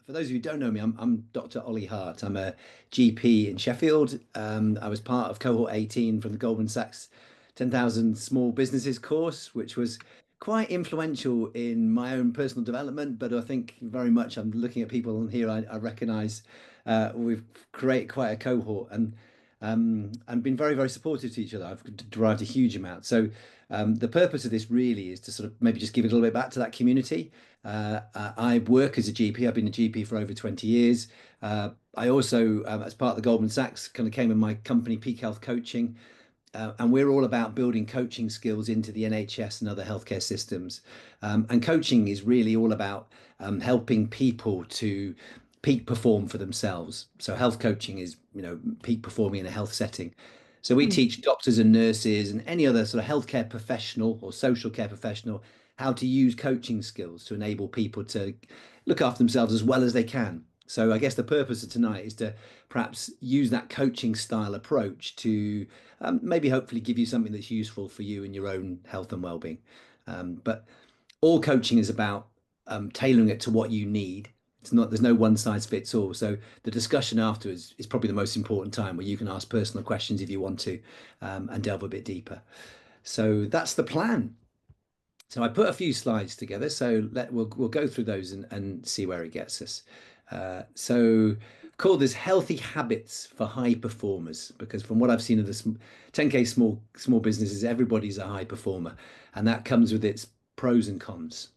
For those of you who don't know me, I'm Dr. Ollie Hart. I'm a GP in Sheffield. I was part of cohort 18 from the Goldman Sachs 10,000 Small Businesses course, which was quite influential in my own personal development. But I think very much I'm looking at people here, I recognize we've created quite a cohort and been very, very supportive to each other. I've derived a huge amount. So the purpose of this really is to sort of maybe just give it a little bit back to that community. I work as a GP. I've been a GP for over 20 years. I also, as part of the Goldman Sachs, kind of came in my company, Peak Health Coaching, and we're all about building coaching skills into the NHS and other healthcare systems. And coaching is really all about helping people to peak perform for themselves. So health coaching is, peak performing in a health setting. So we Mm. teach doctors and nurses and any other sort of healthcare professional or social care professional how to use coaching skills to enable people to look after themselves as well as they can. So I guess the purpose of tonight is to perhaps use that coaching style approach to maybe hopefully give you something that's useful for you in your own health and well-being. But all coaching is about tailoring it to what you need. It's not, there's no one size fits all. So the discussion afterwards is probably the most important time where you can ask personal questions if you want to and delve a bit deeper. So that's the plan. So I put a few slides together. So we'll go through those and see where it gets us. So call this healthy habits for high performers, because from what I've seen of the 10K small businesses, everybody's a high performer, and that comes with its pros and cons.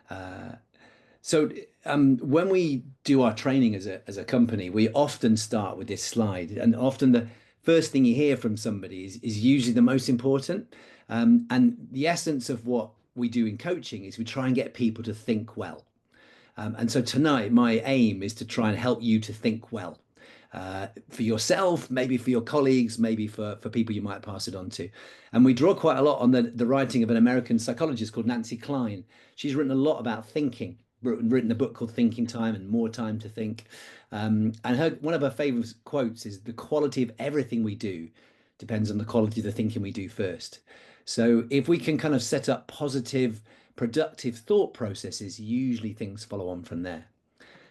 Uh, so when we do our training as a company, we often start with this slide, and often the first thing you hear from somebody is usually the most important. And the essence of what we do in coaching is we try and get people to think well. And so tonight, my aim is to try and help you to think well. For yourself, maybe for your colleagues, maybe for people you might pass it on to. And we draw quite a lot on the writing of an American psychologist called Nancy Klein. She's written a lot about thinking, written a book called Thinking Time and More Time to Think. And one of her favorite quotes is, "The quality of everything we do depends on the quality of the thinking we do first." So if we can kind of set up positive, productive thought processes, usually things follow on from there.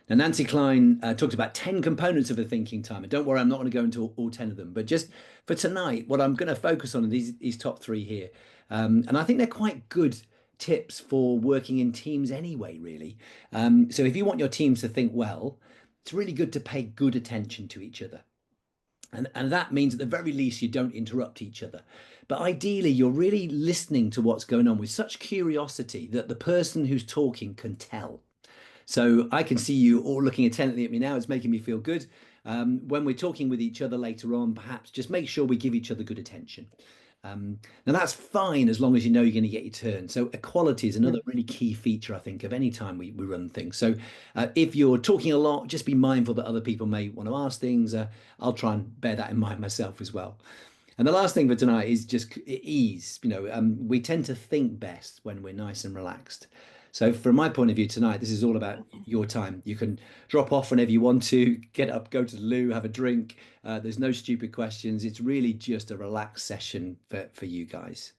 Now, Nancy Klein talked about 10 components of a thinking time. And don't worry, I'm not going to go into all 10 of them. But just for tonight, what I'm going to focus on are these top three here. And I think they're quite good tips for working in teams anyway, really. So if you want your teams to think well, it's really good to pay good attention to each other. And that means at the very least, you don't interrupt each other. But ideally, you're really listening to what's going on with such curiosity that the person who's talking can tell. So I can see you all looking attentively at me now. It's making me feel good. When we're talking with each other later on, perhaps just make sure we give each other good attention. Now that's fine as long as you know you're going to get your turn. So equality is another Mm. really key feature, I think, of any time we run things. So if you're talking a lot, just be mindful that other people may want to ask things. I'll try and bear that in mind myself as well. And the last thing for tonight is just ease. We tend to think best when we're nice and relaxed. So from my point of view tonight, this is all about your time. You can drop off whenever you want to, get up, go to the loo, have a drink. There's no stupid questions. It's really just a relaxed session for you guys.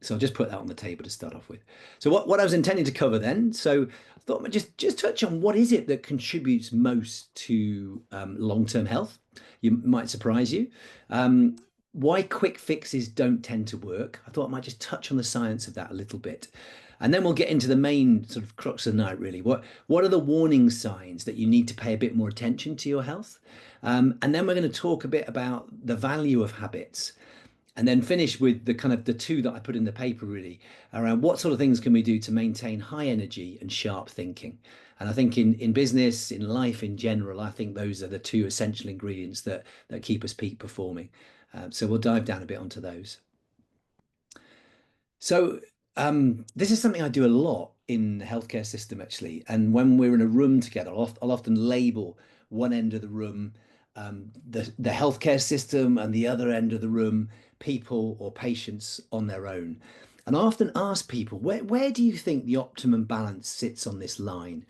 So I'll just put that on the table to start off with. So what I was intending to cover then, so I thought I'd just touch on what is it that contributes most to long-term health. You might surprise you. Why quick fixes don't tend to work. I thought I might just touch on the science of that a little bit. And then we'll get into the main sort of crux of the night, really. What are the warning signs that you need to pay a bit more attention to your health? And then we're going to talk a bit about the value of habits, and then finish with the kind of the two that I put in the paper, really, around what sort of things can we do to maintain high energy and sharp thinking. And I think in business, in life in general, I think those are the two essential ingredients that keep us peak performing. So we'll dive down a bit onto those. So this is something I do a lot in the healthcare system, actually. And when we're in a room together, I'll often label one end of the room the healthcare system, and the other end of the room people or patients on their own. And I often ask people, where do you think the optimum balance sits on this line,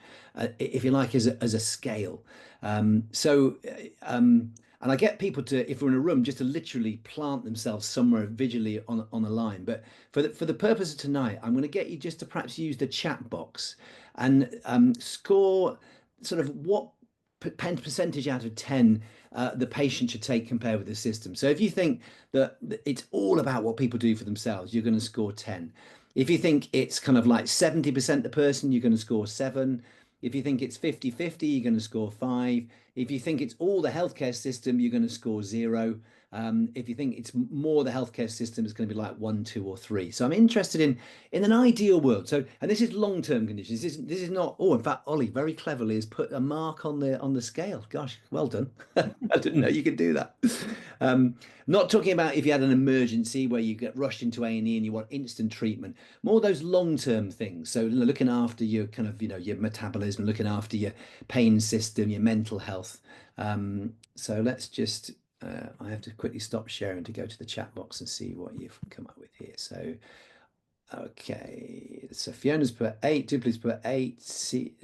if you like, as a scale? And I get people to, if we're in a room, just to literally plant themselves somewhere visually on a line. But for the purpose of tonight, I'm going to get you just to perhaps use the chat box and score sort of what percentage out of 10 the patient should take compared with the system. So if you think that it's all about what people do for themselves, you're going to score 10. If you think it's kind of like 70% the person, you're going to score 7. If you think it's 50-50, you're going to score 5. If you think it's all the healthcare system, you're going to score 0. If you think it's more the healthcare system, it's going to be like 1, 2, or 3. So I'm interested in an ideal world. So, and this is long-term conditions. This is not. Oh, in fact, Ollie very cleverly has put a mark on the scale. Gosh, well done. I didn't know you could do that. Um, Not talking about if you had an emergency where you get rushed into A&E and you want instant treatment. More those long-term things. So looking after your kind of your metabolism, looking after your pain system, your mental health. So let's just. I have to quickly stop sharing to go to the chat box and see what you've come up with here. So, okay. So Fiona's put 8, Dupley's put 8,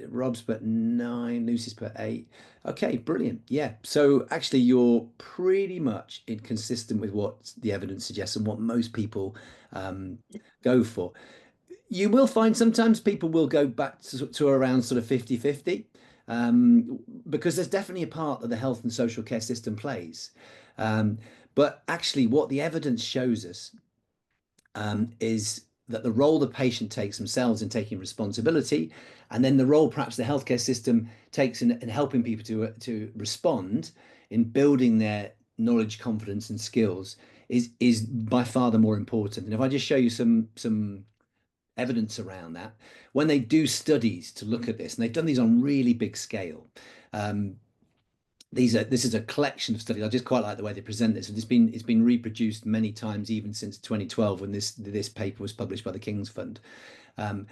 Rob's put 9, Lucy's put 8. Okay, brilliant. Yeah. So actually, you're pretty much consistent with what the evidence suggests and what most people um, go for. You will find sometimes people will go back to around sort of 50-50 because there's definitely a part that the health and social care system plays. Um, but actually, what the evidence shows us is that the role the patient takes themselves in taking responsibility, and then the role perhaps the healthcare system takes in helping people to respond in building their knowledge, confidence, and skills is by far the more important. And if I just show you some evidence around that, when they do studies to look at this, and they've done these on really big scale. Um, this is a collection of studies. I just quite like the way they present this, and it's been reproduced many times, even since 2012 when this paper was published by the King's Fund. And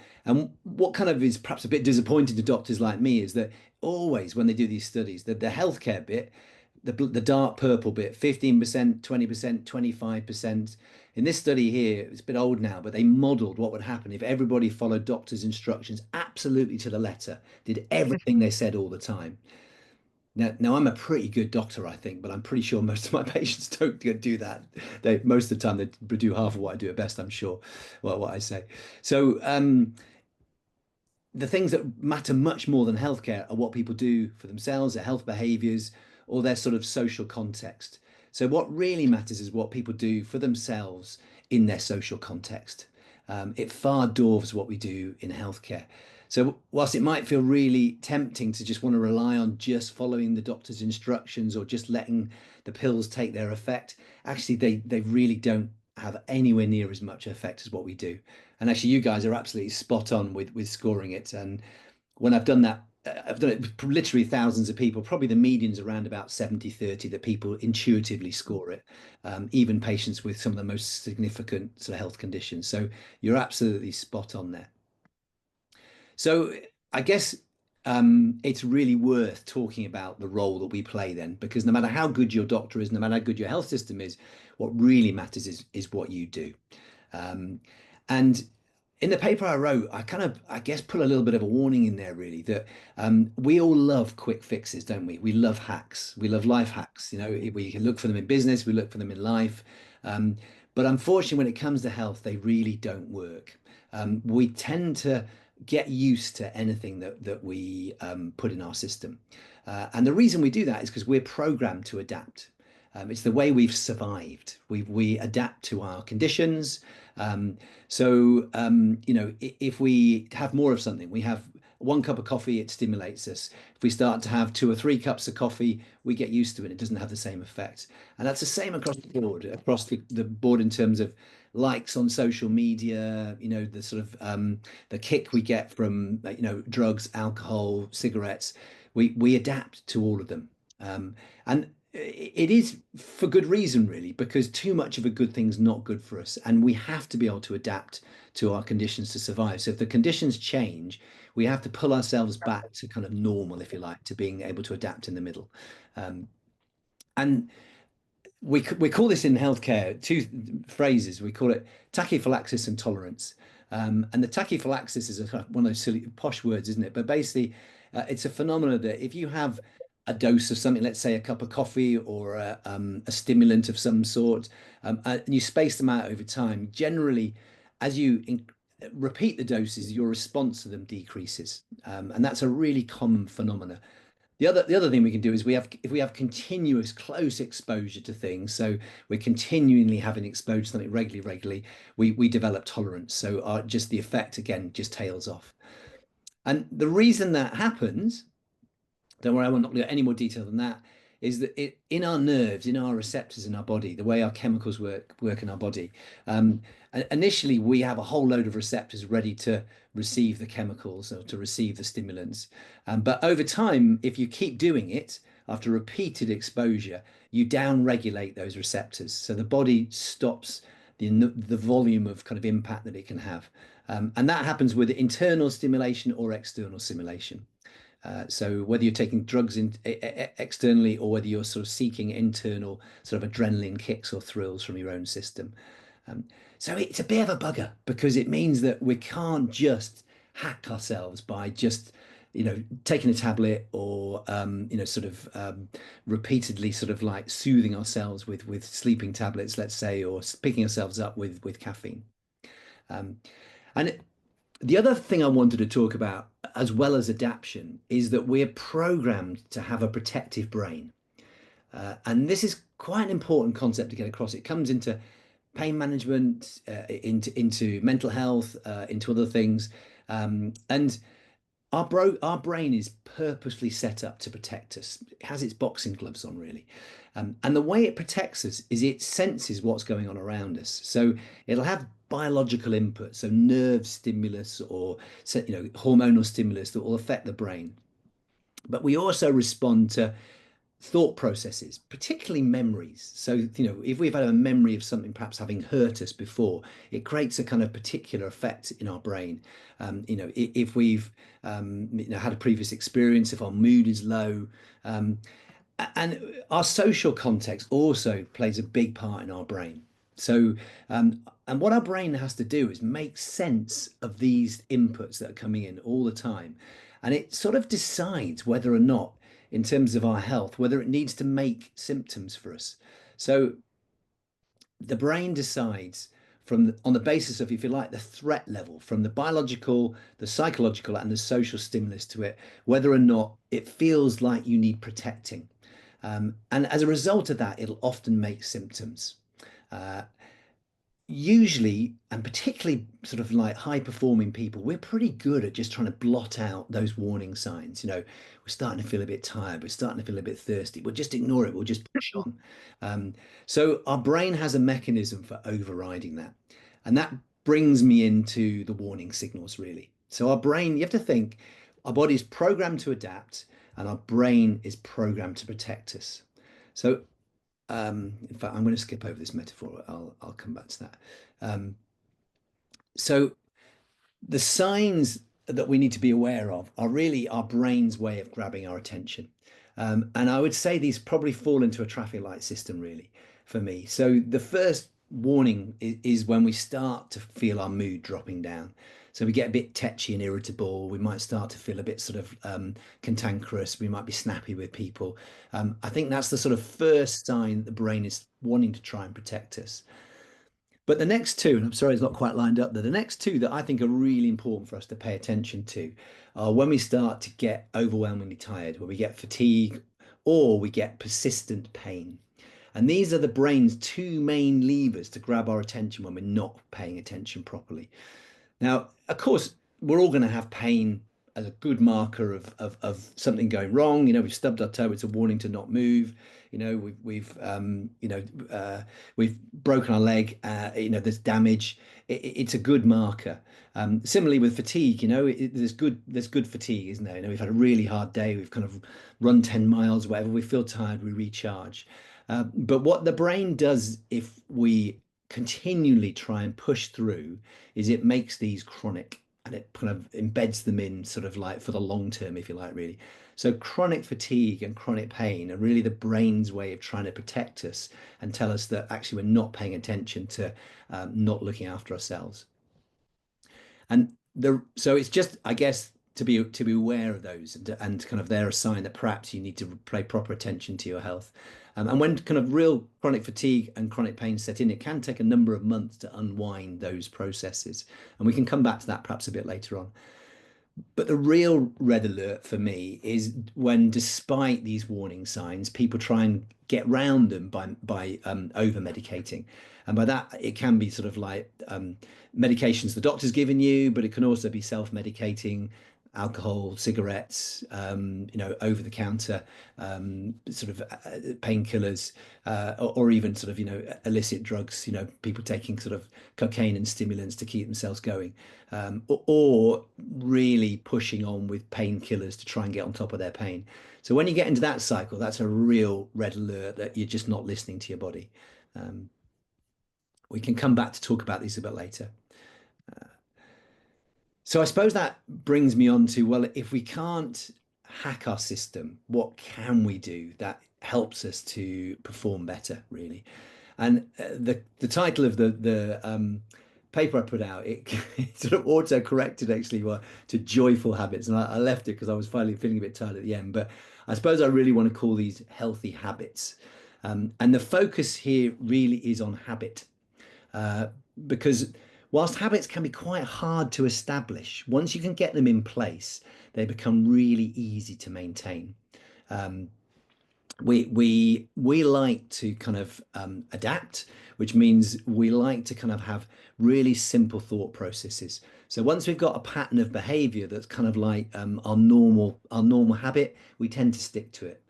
what kind of is perhaps a bit disappointing to doctors like me is that always when they do these studies, the healthcare bit, the dark purple bit, 15%, 20%, 25%. In this study here, it's a bit old now, but they modeled what would happen if everybody followed doctors' instructions absolutely to the letter, did everything they said all the time. Now I'm a pretty good doctor, I think, but I'm pretty sure most of my patients don't do that. Most of the time they do half of what I do at best, I'm sure, what I say. So the things that matter much more than healthcare are what people do for themselves, their health behaviors, or their sort of social context. So what really matters is what people do for themselves in their social context. It far dwarfs what we do in healthcare. So whilst it might feel really tempting to just want to rely on just following the doctor's instructions or just letting the pills take their effect, actually they really don't have anywhere near as much effect as what we do. And actually, you guys are absolutely spot on with scoring it. And when I've done that, I've done it with literally thousands of people. Probably the median's around about 70-30 that people intuitively score it, even patients with some of the most significant sort of health conditions. So you're absolutely spot on there. So I guess it's really worth talking about the role that we play then, because no matter how good your doctor is, no matter how good your health system is, what really matters is what you do. Um, and in the paper I wrote, I guess, put a little bit of a warning in there, really, that we all love quick fixes, don't we? We love hacks. We love life hacks. You know, we can look for them in business, we look for them in life. Um, but unfortunately, when it comes to health, they really don't work. We tend to get used to anything that we put in our system. And the reason we do that is because we're programmed to adapt. It's the way we've survived. We adapt to our conditions. If we have more of something, we have 1 cup of coffee, it stimulates us. If we start to have 2 or 3 cups of coffee, we get used to it. It doesn't have the same effect. And that's the same across the board in terms of likes on social media, the sort of the kick we get from drugs, alcohol, cigarettes. We adapt to all of them. And it is for good reason, really, because too much of a good thing's not good for us, and we have to be able to adapt to our conditions to survive. So if the conditions change, we have to pull ourselves back to kind of normal, if you like, to being able to adapt in the middle. And we call this in healthcare 2 phrases. We call it tachyphylaxis and tolerance. And the tachyphylaxis is one of those silly posh words, isn't it? But basically, it's a phenomenon that if you have a dose of something, let's say a cup of coffee or a stimulant of some sort, and you space them out over time, generally, as you repeat the doses, your response to them decreases. And that's a really common phenomena. The other thing we can do is if we have continuous close exposure to things, so we're continually having exposure to something regularly, we develop tolerance. So just the effect again just tails off. And the reason that happens, don't worry, I won't go into any more detail than that, is that in our nerves, in our receptors in our body, the way our chemicals work in our body, um, initially we have a whole load of receptors ready to receive the chemicals or to receive the stimulants. But over time, if you keep doing it after repeated exposure, you down-regulate those receptors. So the body stops the volume of kind of impact that it can have. And that happens with internal stimulation or external stimulation. So whether you're taking drugs externally or whether you're sort of seeking internal sort of adrenaline kicks or thrills from your own system. Um, so it's a bit of a bugger because it means that we can't just hack ourselves by just, taking a tablet or, sort of repeatedly sort of like soothing ourselves with sleeping tablets, let's say, or picking ourselves up with caffeine. Um, and the other thing I wanted to talk about, as well as adaptation, is that we're programmed to have a protective brain. And this is quite an important concept to get across. It comes into pain management, into mental health, into other things. And our brain is purposely set up to protect us. It has its boxing gloves on, really. And the way it protects us is it senses what's going on around us. So it'll have biological input, so nerve stimulus or hormonal stimulus that will affect the brain. But we also respond to thought processes, particularly memories. So, if we've had a memory of something perhaps having hurt us before, it creates a kind of particular effect in our brain. If we've had a previous experience, if our mood is low, and our social context also plays a big part in our brain. So, and what our brain has to do is make sense of these inputs that are coming in all the time. And it sort of decides whether or not, in terms of our health, whether it needs to make symptoms for us. So the brain decides on the basis of, if you like, the threat level, from the biological, the psychological, and the social stimulus to it, whether or not it feels like you need protecting. And as a result of that, it'll often make symptoms. Usually, and particularly sort of like high performing people, we're pretty good at just trying to blot out those warning signs. We're starting to feel a bit tired, we're starting to feel a bit thirsty. We'll just ignore it, we'll just push on. So our brain has a mechanism for overriding that. And that brings me into the warning signals, really. So our brain, you have to think, our body is programmed to adapt and our brain is programmed to protect us. So in fact, I'm going to skip over this metaphor. I'll come back to that. So the signs that we need to be aware of are really our brain's way of grabbing our attention. And I would say these probably fall into a traffic light system, really, for me. So the first warning is when we start to feel our mood dropping down. So we get a bit tetchy and irritable. We might start to feel a bit sort of cantankerous. We might be snappy with people. I think that's the sort of first sign that the brain is wanting to try and protect us. But the next two, and I'm sorry it's not quite lined up there, the next two that I think are really important for us to pay attention to are when we start to get overwhelmingly tired, when we get fatigue, or we get persistent pain. And these are the brain's two main levers to grab our attention when we're not paying attention properly. Now, of course, we're all going to have pain as a good marker of something going wrong. We've stubbed our toe, it's a warning to not move. We've broken our leg. There's damage. It's a good marker. Similarly with fatigue, there's good fatigue, isn't there? We've had a really hard day. We've kind of run 10 miles, whatever. We feel tired, we recharge. But what the brain does if we continually try and push through is it makes these chronic, and it kind of embeds them in sort of like for the long term, if you like, really. So chronic fatigue and chronic pain are really the brain's way of trying to protect us and tell us that actually we're not paying attention to not looking after ourselves. And so it's just, I guess, to be aware of those, and kind of they're a sign that perhaps you need to pay proper attention to your health. And when kind of real chronic fatigue and chronic pain set in, it can take a number of months to unwind those processes. And we can come back to that perhaps a bit later on. But the real red alert for me is when, despite these warning signs, people try and get round them by over medicating. And by that, it can be sort of like medications the doctor's given you, but it can also be self-medicating, alcohol, cigarettes, over the counter, sort of painkillers, or even sort of, illicit drugs, people taking sort of cocaine and stimulants to keep themselves going, or really pushing on with painkillers to try and get on top of their pain. So when you get into that cycle, that's a real red alert that you're just not listening to your body. Um, we can come back to talk about these a bit later. So I suppose that brings me on to, well, if we can't hack our system, what can we do that helps us to perform better, really? And the title of the paper I put out, it sort of auto corrected actually, to joyful habits, and I left it because I was finally feeling a bit tired at the end. But I suppose I really want to call these healthy habits, and the focus here really is on habit, uh, because whilst habits can be quite hard to establish, once you can get them in place, they become really easy to maintain. Um, we like to kind of adapt, which means we like to kind of have really simple thought processes. So once we've got a pattern of behavior that's kind of like our normal habit, we tend to stick to it.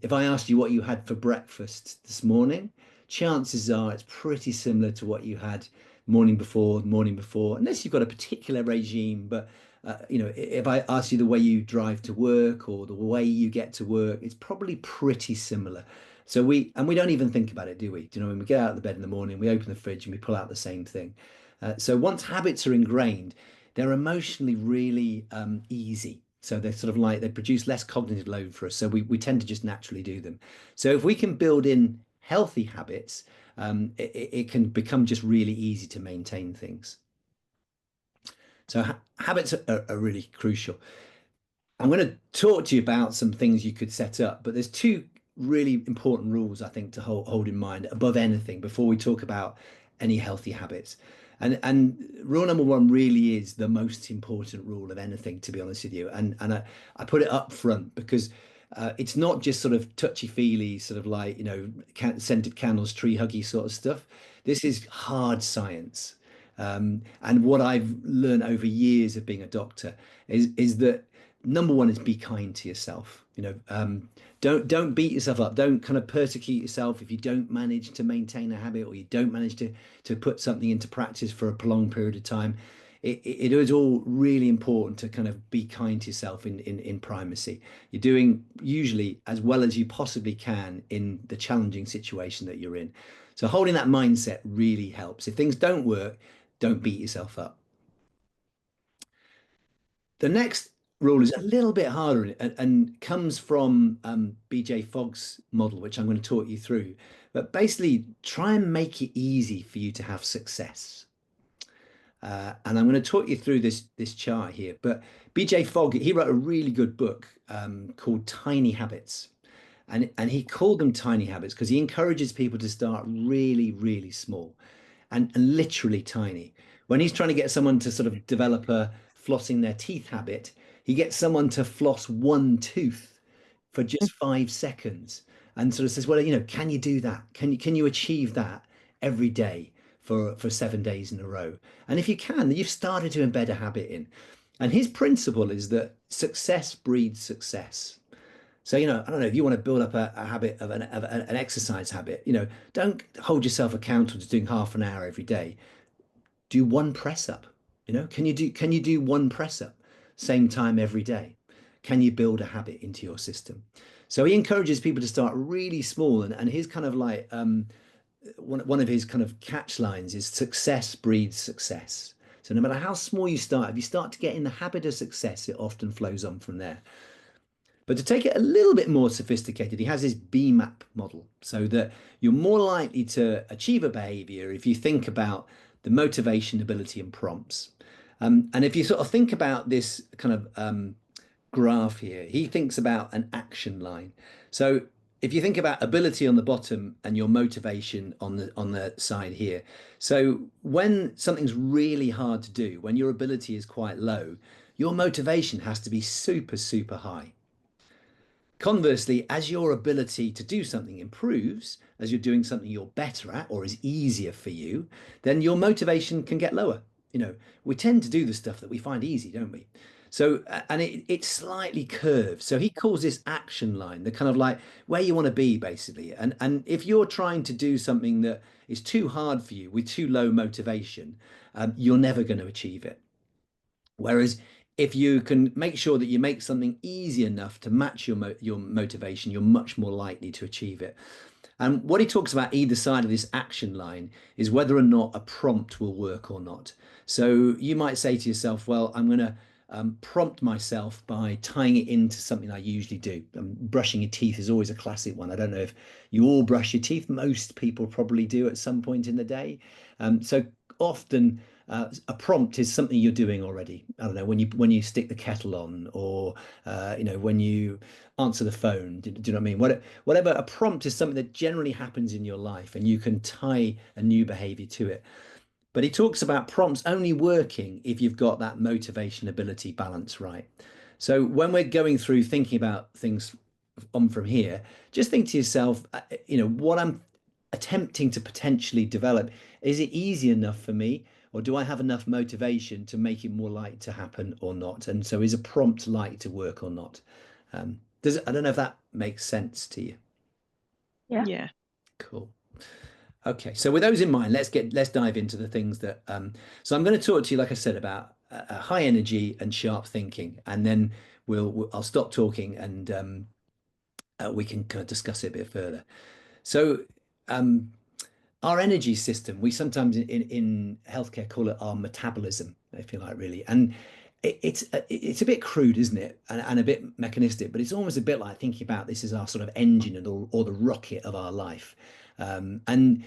If I asked you what you had for breakfast this morning, chances are it's pretty similar to what you had morning before, unless you've got a particular regime. But if I ask you the way you drive to work or the way you get to work, it's probably pretty similar. So we don't even think about it, do we? Do you know, when we get out of the bed in the morning, we open the fridge and we pull out the same thing. So once habits are ingrained, they're emotionally really easy. So they're sort of like they produce less cognitive load for us. So we tend to just naturally do them. So if we can build in healthy habits, it can become just really easy to maintain things. So habits are really crucial. I'm going to talk to you about some things you could set up, but there's two really important rules I think to hold in mind above anything before we talk about any healthy habits. And rule number one really is the most important rule of anything, to be honest with you. And I put it up front because it's not just sort of touchy-feely, sort of like, scented candles, tree huggy sort of stuff. This is hard science. And what I've learned over years of being a doctor is that number one is be kind to yourself. Don't beat yourself up. Don't kind of persecute yourself if you don't manage to maintain a habit or you don't manage to put something into practice for a prolonged period of time. It is all really important to kind of be kind to yourself in primacy. You're doing usually as well as you possibly can in the challenging situation that you're in. So holding that mindset really helps. If things don't work, don't beat yourself up. The next rule is a little bit harder and comes from BJ Fogg's model, which I'm going to talk you through. But basically, try and make it easy for you to have success. And I'm going to talk you through this chart here. But BJ Fogg, he wrote a really good book called Tiny Habits. And he called them tiny habits because he encourages people to start really, really small and literally tiny. When he's trying to get someone to sort of develop a flossing their teeth habit, he gets someone to floss one tooth for just 5 seconds and sort of says, well, can you do that? Can you achieve that every day for 7 days in a row? And if you can, then you've started to embed a habit in. And his principle is that success breeds success. So, I don't know if you want to build up a habit of an exercise habit, don't hold yourself accountable to doing half an hour every day. Do one press up. Can you do one press up same time every day? Can you build a habit into your system? So he encourages people to start really small, and his kind of like one of his kind of catch lines is success breeds success. So no matter how small you start, if you start to get in the habit of success, it often flows on from there. But to take it a little bit more sophisticated, he has this BMAP model so that you're more likely to achieve a behavior if you think about the motivation, ability, and prompts. And if you sort of think about this kind of graph here, he thinks about an action line. So if you think about ability on the bottom and your motivation on the side here, so when something's really hard to do, when your ability is quite low, your motivation has to be super, super high. Conversely, as your ability to do something improves, as you're doing something you're better at or is easier for you, then your motivation can get lower. You know, we tend to do the stuff that we find easy, don't we? So, and it's slightly curved. So he calls this action line, the kind of like where you want to be, basically. And if you're trying to do something that is too hard for you with too low motivation, you're never going to achieve it. Whereas if you can make sure that you make something easy enough to match your motivation, you're much more likely to achieve it. And what he talks about either side of this action line is whether or not a prompt will work or not. So you might say to yourself, well, I'm going to prompt myself by tying it into something I usually do. Brushing your teeth is always a classic one. I don't know if you all brush your teeth. Most people probably do at some point in the day. So often a prompt is something you're doing already. I don't know, when you stick the kettle on, or when you answer the phone. Do you know what I mean? Whatever, a prompt is something that generally happens in your life, and you can tie a new behavior to it. But he talks about prompts only working if you've got that motivation ability balance right. So when we're going through thinking about things on from here, just think to yourself, what I'm attempting to potentially develop, is it easy enough for me? Or do I have enough motivation to make it more likely to happen or not? And so is a prompt likely to work or not? I don't know if that makes sense to you. Yeah. Yeah. Cool. Okay, so with those in mind, let's dive into the things that. So I'm going to talk to you, like I said, about high energy and sharp thinking, and then I'll stop talking, and we can kind of discuss it a bit further. So um, our energy system, we sometimes in healthcare call it our metabolism, if you like, really. And it's a bit crude, isn't it? And a bit mechanistic, but it's almost a bit like thinking about this as our sort of engine or the rocket of our life. And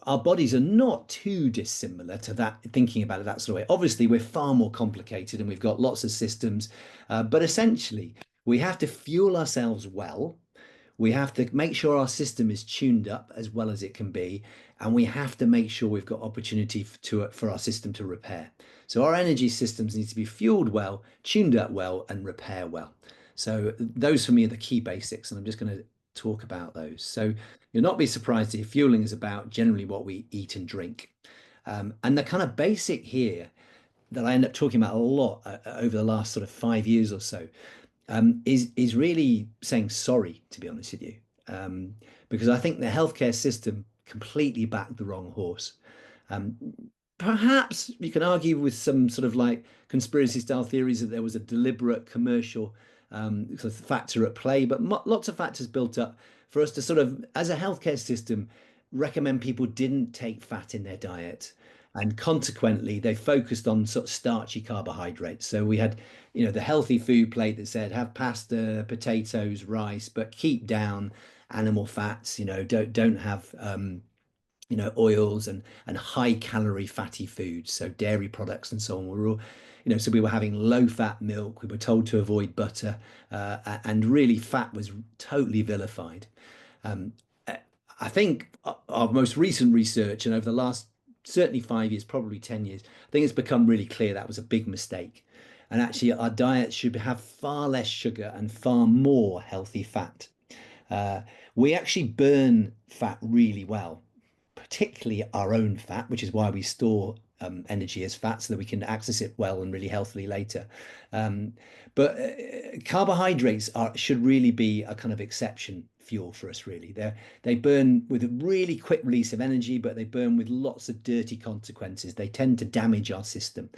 our bodies are not too dissimilar to that, thinking about it that sort of way. Obviously, we're far more complicated and we've got lots of systems, but essentially, we have to fuel ourselves well. We have to make sure our system is tuned up as well as it can be, and we have to make sure we've got opportunity for our system to repair. So our energy systems need to be fueled well, tuned up well, and repair well. So those for me are the key basics, and I'm just going to talk about those. So you'll not be surprised if fueling is about generally what we eat and drink. And the kind of basic here that I end up talking about a lot over the last sort of 5 years or so is really saying sorry, to be honest with you, because I think the healthcare system completely backed the wrong horse. Um, Perhaps you can argue with some sort of like conspiracy style theories that there was a deliberate commercial sort of factor at play, but lots of factors built up for us to sort of, as a healthcare system, recommend people didn't take fat in their diet. And consequently, they focused on sort of starchy carbohydrates. So we had, the healthy food plate that said have pasta, potatoes, rice, but keep down animal fats. Don't have oils and high calorie fatty foods, so dairy products and so on. We're all, so we were having low fat milk. We were told to avoid butter, and really fat was totally vilified. Um, I think our most recent research, and over the last certainly 5 years, probably 10 years, I think it's become really clear that was a big mistake. And actually, our diet should have far less sugar and far more healthy fat. We actually burn fat really well, particularly our own fat, which is why we store energy as fat so that we can access it well and really healthily later. But carbohydrates should really be a kind of exception fuel for us, really. They burn with a really quick release of energy, but they burn with lots of dirty consequences. They tend to damage our system.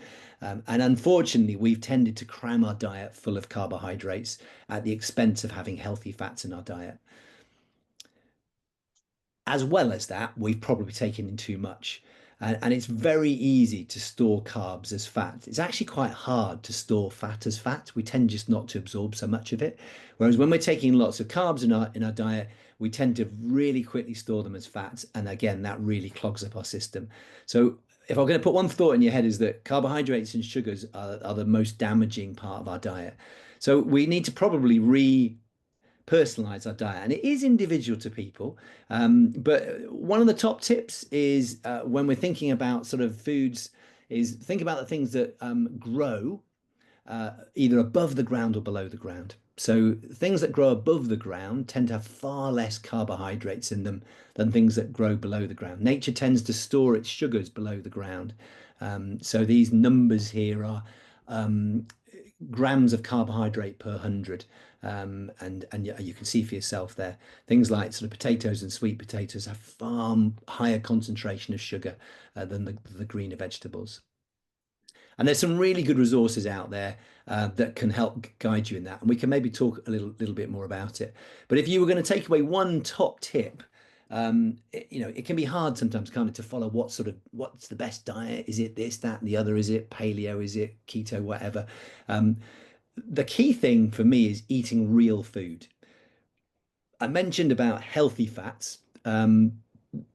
And unfortunately, we've tended to cram our diet full of carbohydrates at the expense of having healthy fats in our diet. As well as that, we've probably taken in too much. And it's very easy to store carbs as fat. It's actually quite hard to store fat as fat. We tend just not to absorb so much of it. Whereas when we're taking lots of carbs in our diet, we tend to really quickly store them as fat. And again, that really clogs up our system. So if I'm going to put one thought in your head, is that carbohydrates and sugars are the most damaging part of our diet. So we need to probably personalize our diet, and it is individual to people. But one of the top tips is when we're thinking about sort of foods, is think about the things that grow either above the ground or below the ground. So things that grow above the ground tend to have far less carbohydrates in them than things that grow below the ground. Nature tends to store its sugars below the ground. So these numbers here are um, grams of carbohydrate per 100. And you can see for yourself there, things like sort of potatoes and sweet potatoes have far higher concentration of sugar than the greener vegetables. And there's some really good resources out there that can help guide you in that. And we can maybe talk a little bit more about it. But if you were going to take away one top tip, it can be hard sometimes kind of to follow what's the best diet. Is it this, that, and the other? Is it paleo? Is it keto? Whatever. Um, the key thing for me is eating real food. I mentioned about healthy fats.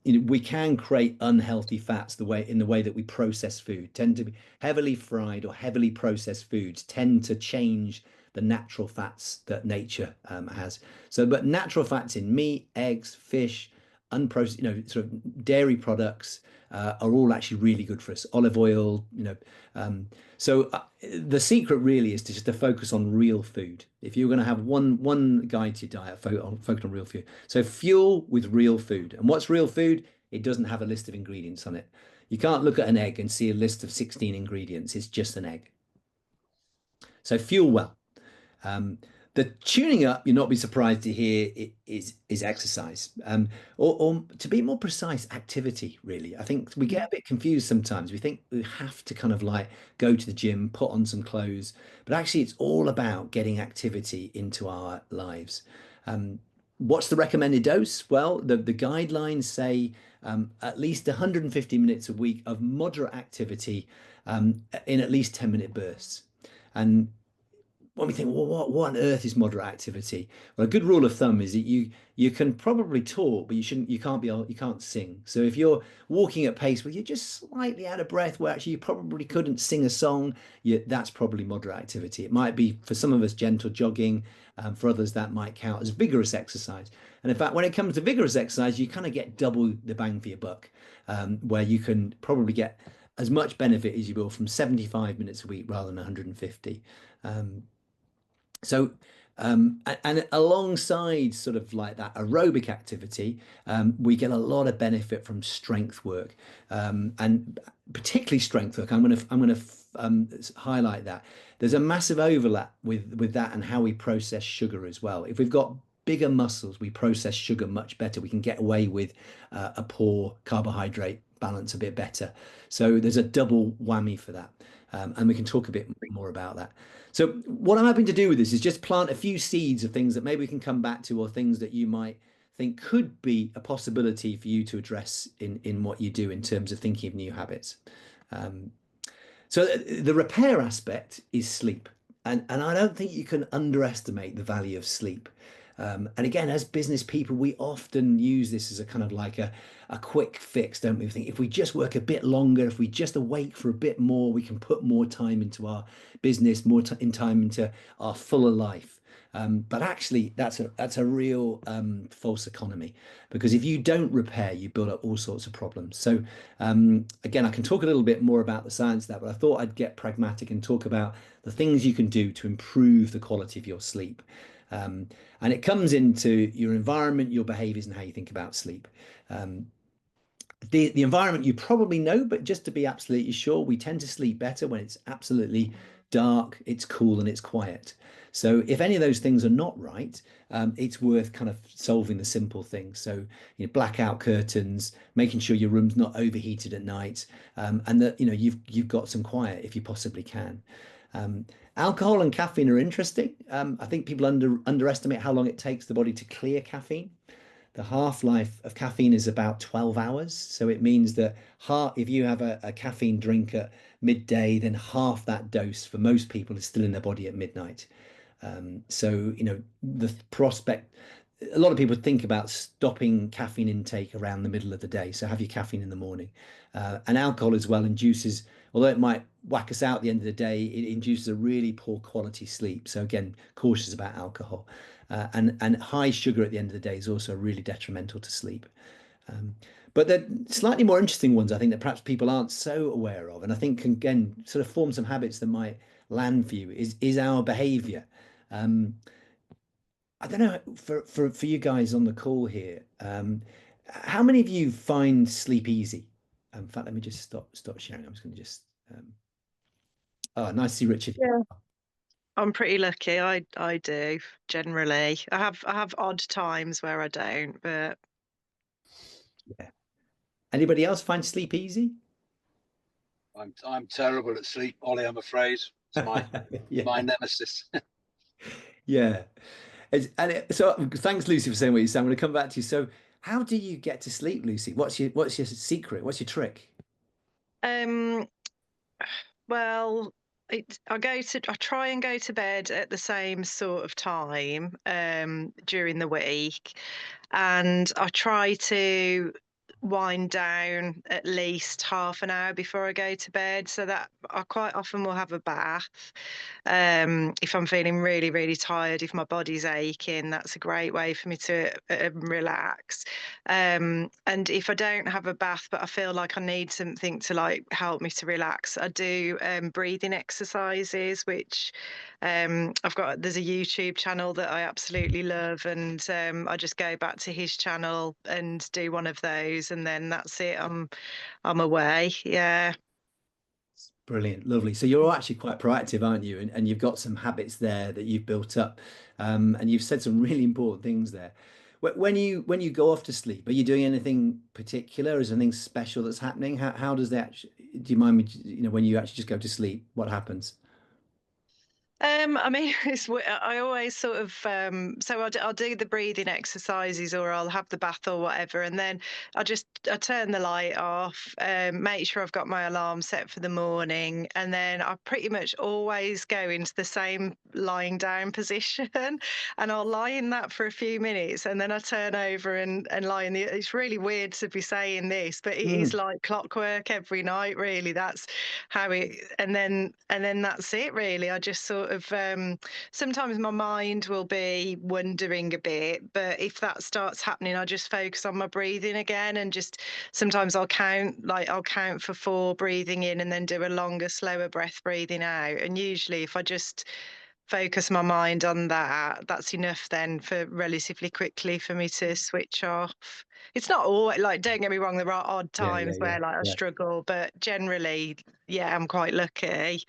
We can create unhealthy fats in the way that we process food tend to be heavily fried or heavily processed foods tend to change the natural fats that nature has. So, but natural fats in meat, eggs, fish, unprocessed, sort of dairy products are all actually really good for us. Olive oil, um, so the secret really is to just to focus on real food. If you're going to have one guide to your diet, focus on real food. So fuel with real food. And what's real food? It doesn't have a list of ingredients on it. You can't look at an egg and see a list of 16 ingredients. It's just an egg. So fuel well. Um, the tuning up, you'll not be surprised to hear, is exercise, or to be more precise, activity. Really, I think we get a bit confused sometimes. We think we have to kind of like go to the gym, put on some clothes, but actually, it's all about getting activity into our lives. What's the recommended dose? Well, the guidelines say at least 150 minutes a week of moderate activity in at least 10-minute bursts. And when we think, well, what on earth is moderate activity? Well, a good rule of thumb is that you can probably talk, but you can't sing. So if you're walking at pace where you're just slightly out of breath, where actually you probably couldn't sing a song, that's probably moderate activity. It might be for some of us gentle jogging, for others that might count as vigorous exercise. And in fact, when it comes to vigorous exercise, you kind of get double the bang for your buck, where you can probably get as much benefit as you will from 75 minutes a week rather than 150. So, and alongside sort of like that aerobic activity, we get a lot of benefit from strength work, and particularly strength work. I'm going to highlight that. There's a massive overlap with that and how we process sugar as well. If we've got bigger muscles, we process sugar much better. We can get away with a poor carbohydrate balance a bit better. So there's a double whammy for that. And we can talk a bit more about that. So what I'm hoping to do with this is just plant a few seeds of things that maybe we can come back to, or things that you might think could be a possibility for you to address in what you do in terms of thinking of new habits. Um, so the repair aspect is sleep. And I don't think you can underestimate the value of sleep. And again, as business people, we often use this as a kind of like a quick fix, don't we? We think if we just work a bit longer, if we just awake for a bit more, we can put more time into our business, in time into our fuller life. But actually, that's a real false economy, because if you don't repair, you build up all sorts of problems. So again, I can talk a little bit more about the science of that, but I thought I'd get pragmatic and talk about the things you can do to improve the quality of your sleep. And it comes into your environment, your behaviors, and how you think about sleep. Um, the environment you probably know, but just to be absolutely sure, we tend to sleep better when it's absolutely dark, it's cool, and it's quiet. So if any of those things are not right, it's worth kind of solving the simple things. So, blackout curtains, making sure your room's not overheated at night, and that you've got some quiet if you possibly can. Alcohol and caffeine are interesting. I think people underestimate how long it takes the body to clear caffeine. The half-life of caffeine is about 12 hours. So it means that if you have a caffeine drink at midday, then half that dose for most people is still in their body at midnight. So, the prospect, a lot of people think about stopping caffeine intake around the middle of the day. So have your caffeine in the morning. And alcohol as well induces, although it might whack us out at the end of the day, it induces a really poor quality sleep. So again, cautious about alcohol. And high sugar at the end of the day is also really detrimental to sleep. Um, but the slightly more interesting ones, I think, that perhaps people aren't so aware of, and I think can again sort of form some habits that might land for you, is our behavior. Um, I don't know for you guys on the call here, how many of you find sleep easy? In fact, let me just stop sharing. I'm just going to just oh, nice to see Richard. Yeah. I'm pretty lucky. I do generally. I have odd times where I don't, but Yeah. Anybody else find sleep easy? I'm terrible at sleep, Ollie, I'm afraid. It's my Yeah. nemesis. Yeah. So thanks, Lucy, for saying what you said. I'm going to come back to you. So how do you get to sleep, Lucy? What's your secret? What's your trick? um well, I try and go to bed at the same sort of time during the week, and I try to wind down at least half an hour before I go to bed, so that I quite often will have a bath. If I'm feeling really, really tired, if my body's aching, that's a great way for me to relax. And if I don't have a bath, but I feel like I need something to like help me to relax, I do breathing exercises, which there's a YouTube channel that I absolutely love, and I just go back to his channel and do one of those, and then that's it. I'm away. Yeah. Brilliant, lovely. So you're actually quite proactive, aren't you? And you've got some habits there that you've built up, and you've said some really important things there. When you go off to sleep, are you doing anything particular? Is there anything special that's happening? How does that? Do you mind me? When you actually just go to sleep, what happens? I mean, I always sort of so I'll do the breathing exercises, or I'll have the bath or whatever, and then I turn the light off, make sure I've got my alarm set for the morning, and then I pretty much always go into the same lying down position, and I'll lie in that for a few minutes, and then I turn over and lie in the. It's really weird to be saying this, but it is Mm, like clockwork every night. Really, that's how it. And then that's it. Really, I just sort of sometimes my mind will be wandering a bit, but if that starts happening, I just focus on my breathing again, and just sometimes I'll count for four breathing in, and then do a longer, slower breath breathing out. And usually, if I just focus my mind on that, that's enough then for relatively quickly for me to switch off. It's not always like, don't get me wrong, there are odd yeah, yeah, times yeah, where like I yeah. struggle, but generally, yeah, I'm quite lucky.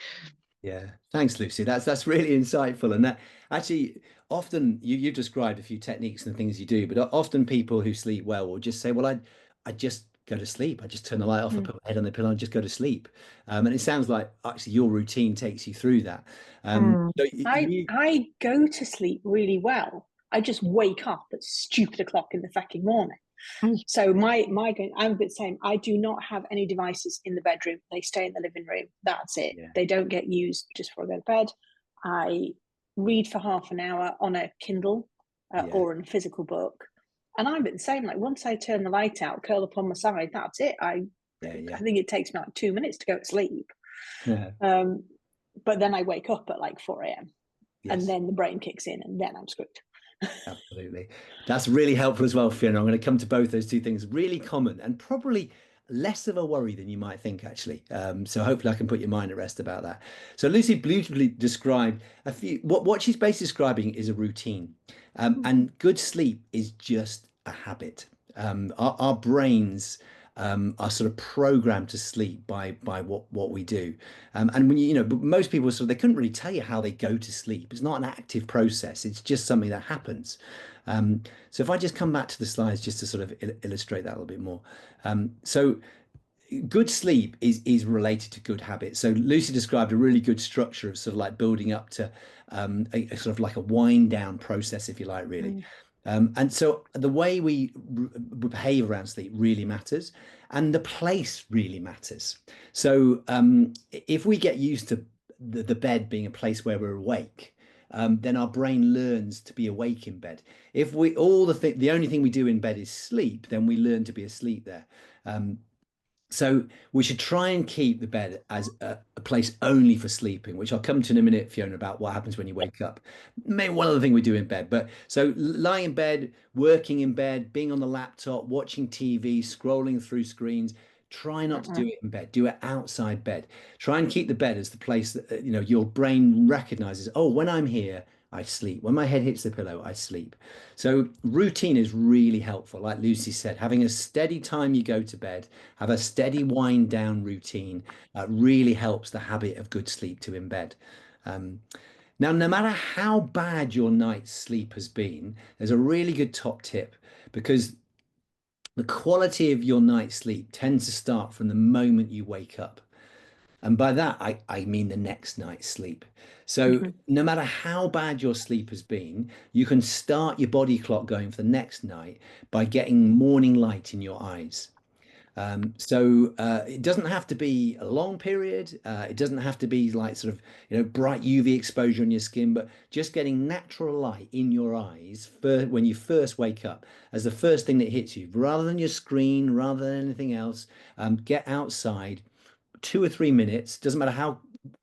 Yeah, thanks, Lucy. That's really insightful, and that actually often you've described a few techniques and things you do, but often people who sleep well will just say, "Well, I just go to sleep. I just turn the light off, I Mm. put my head on the pillow, and just go to sleep." And it sounds like actually your routine takes you through that. Mm. So I go to sleep really well. I just wake up at stupid o'clock in the fucking morning. Mm. So I'm a bit the same. I do not have any devices in the bedroom. They stay in the living room. That's it. yeah, They don't get used just before I go to bed. I read for half an hour on a Kindle yeah, or in a physical book. And I'm a bit the same. Like once I turn the light out, curl up on my side, that's it. yeah, I yeah, think it takes me like 2 minutes to go to sleep. yeah. Um, but then I wake up at like 4 a.m. and Yes. then the brain kicks in and then I'm screwed. Absolutely. That's really helpful as well, Fiona. I'm going to come to both those two things. Really common and probably less of a worry than you might think, actually. So hopefully I can put your mind at rest about that. So Lucy beautifully described a few, what she's basically describing is a routine. And good sleep is just a habit. Our brains are sort of programmed to sleep by what we do. And when but most people they couldn't really tell you how they go to sleep. It's not an active process. It's just something that happens. So if I just come back to the slides just to sort of illustrate that a little bit more. So good sleep is related to good habits. So Lucy described a really good structure of sort of like building up to a sort of like a wind down process, if you like, really. Mm. And so the way we behave around sleep really matters, and the place really matters. So if we get used to the bed being a place where we're awake, then our brain learns to be awake in bed. If we the only thing we do in bed is sleep, then we learn to be asleep there. So we should try and keep the bed as a place only for sleeping, which I'll come to in a minute, Fiona, about what happens when you wake up. Maybe one other thing we do in bed, but so lying in bed, working in bed, being on the laptop, watching TV, scrolling through screens. Try not to do it in bed. Do it outside bed. Try and keep the bed as the place that your brain recognizes. Oh, when I'm here, I sleep. When my head hits the pillow, I sleep. So routine is really helpful. Like Lucy said, having a steady time you go to bed, have a steady wind down routine, really helps the habit of good sleep to embed. Now, no matter how bad your night's sleep has been, there's a really good top tip, because the quality of your night's sleep tends to start from the moment you wake up. And by that, I mean the next night's sleep. So no matter how bad your sleep has been, you can start your body clock going for the next night by getting morning light in your eyes. It doesn't have to be a long period. It doesn't have to be like sort of, bright UV exposure on your skin, but just getting natural light in your eyes when you first wake up as the first thing that hits you, rather than your screen, rather than anything else. Get outside 2 or 3 minutes, doesn't matter how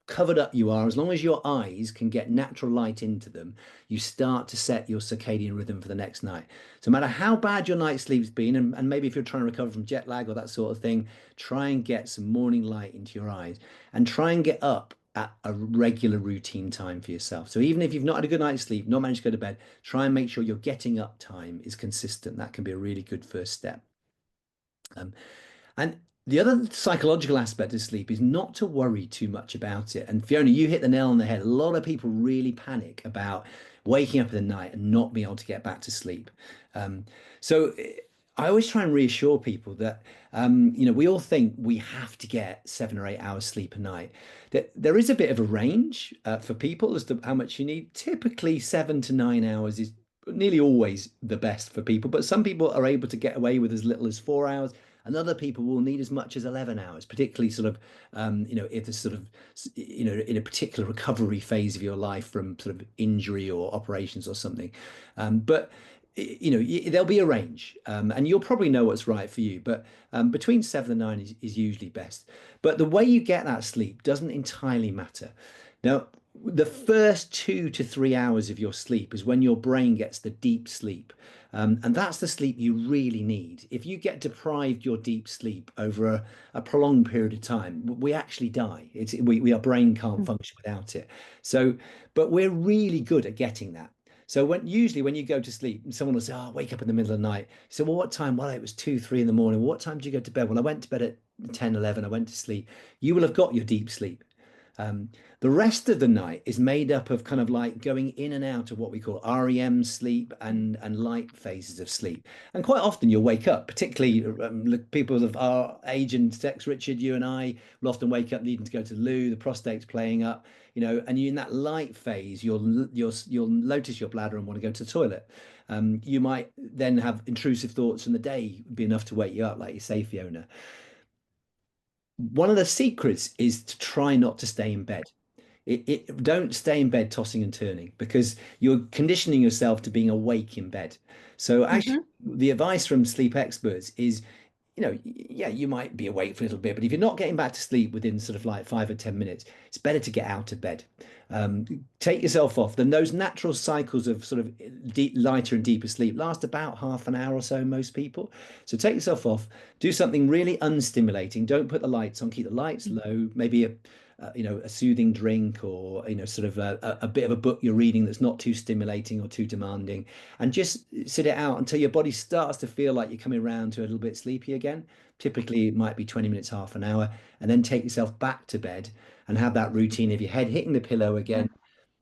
covered up you are, as long as your eyes can get natural light into them, you start to set your circadian rhythm for the next night. So no matter how bad your night's sleep's been, and maybe if you're trying to recover from jet lag or that sort of thing, try and get some morning light into your eyes and try and get up at a regular routine time for yourself. So even if you've not had a good night's sleep, not managed to go to bed, try and make sure your getting up time is consistent. That can be a really good first step. And the other psychological aspect of sleep is not to worry too much about it. And Fiona, you hit the nail on the head. A lot of people really panic about waking up in the night and not being able to get back to sleep. So I always try and reassure people that, we all think we have to get 7 or 8 hours sleep a night. That there is a bit of a range for people as to how much you need. Typically 7 to 9 hours is nearly always the best for people, but some people are able to get away with as little as 4 hours. And other people will need as much as 11 hours, particularly sort of, if it's sort of, in a particular recovery phase of your life from sort of injury or operations or something. But there'll be a range, and you'll probably know what's right for you. But between 7 and 9 is usually best. But the way you get that sleep doesn't entirely matter. Now, the first 2 to 3 hours of your sleep is when your brain gets the deep sleep. And that's the sleep you really need. If you get deprived your deep sleep over a prolonged period of time, we actually die. Our brain can't function without it. But we're really good at getting that. So usually when you go to sleep, someone will say, "Oh, wake up in the middle of the night." So, well, what time? Well, it was 2, 3 in the morning. Well, what time did you go to bed? Well, I went to bed at 10, 11. I went to sleep. You will have got your deep sleep. The rest of the night is made up of kind of like going in and out of what we call REM sleep and light phases of sleep. And quite often you'll wake up, particularly people of our age and sex, Richard, you and I will often wake up needing to go to the loo, the prostate's playing up, and you in that light phase, you'll notice your bladder and want to go to the toilet. You might then have intrusive thoughts from the day be enough to wake you up, like you say, Fiona. One of the secrets is to try not to stay in bed. Don't stay in bed tossing and turning, because you're conditioning yourself to being awake in bed. So actually, the advice from sleep experts is, yeah, you might be awake for a little bit, but if you're not getting back to sleep within sort of like 5 or 10 minutes, it's better to get out of bed. Take yourself off. Then those natural cycles of sort of lighter and deeper sleep last about half an hour or so, most people. So take yourself off, do something really unstimulating. Don't put the lights on, keep the lights low, maybe a soothing drink, or sort of a bit of a book you're reading that's not too stimulating or too demanding, and just sit it out until your body starts to feel like you're coming around to a little bit sleepy again. Typically it might be 20 minutes, half an hour, and then take yourself back to bed and have that routine of your head hitting the pillow again.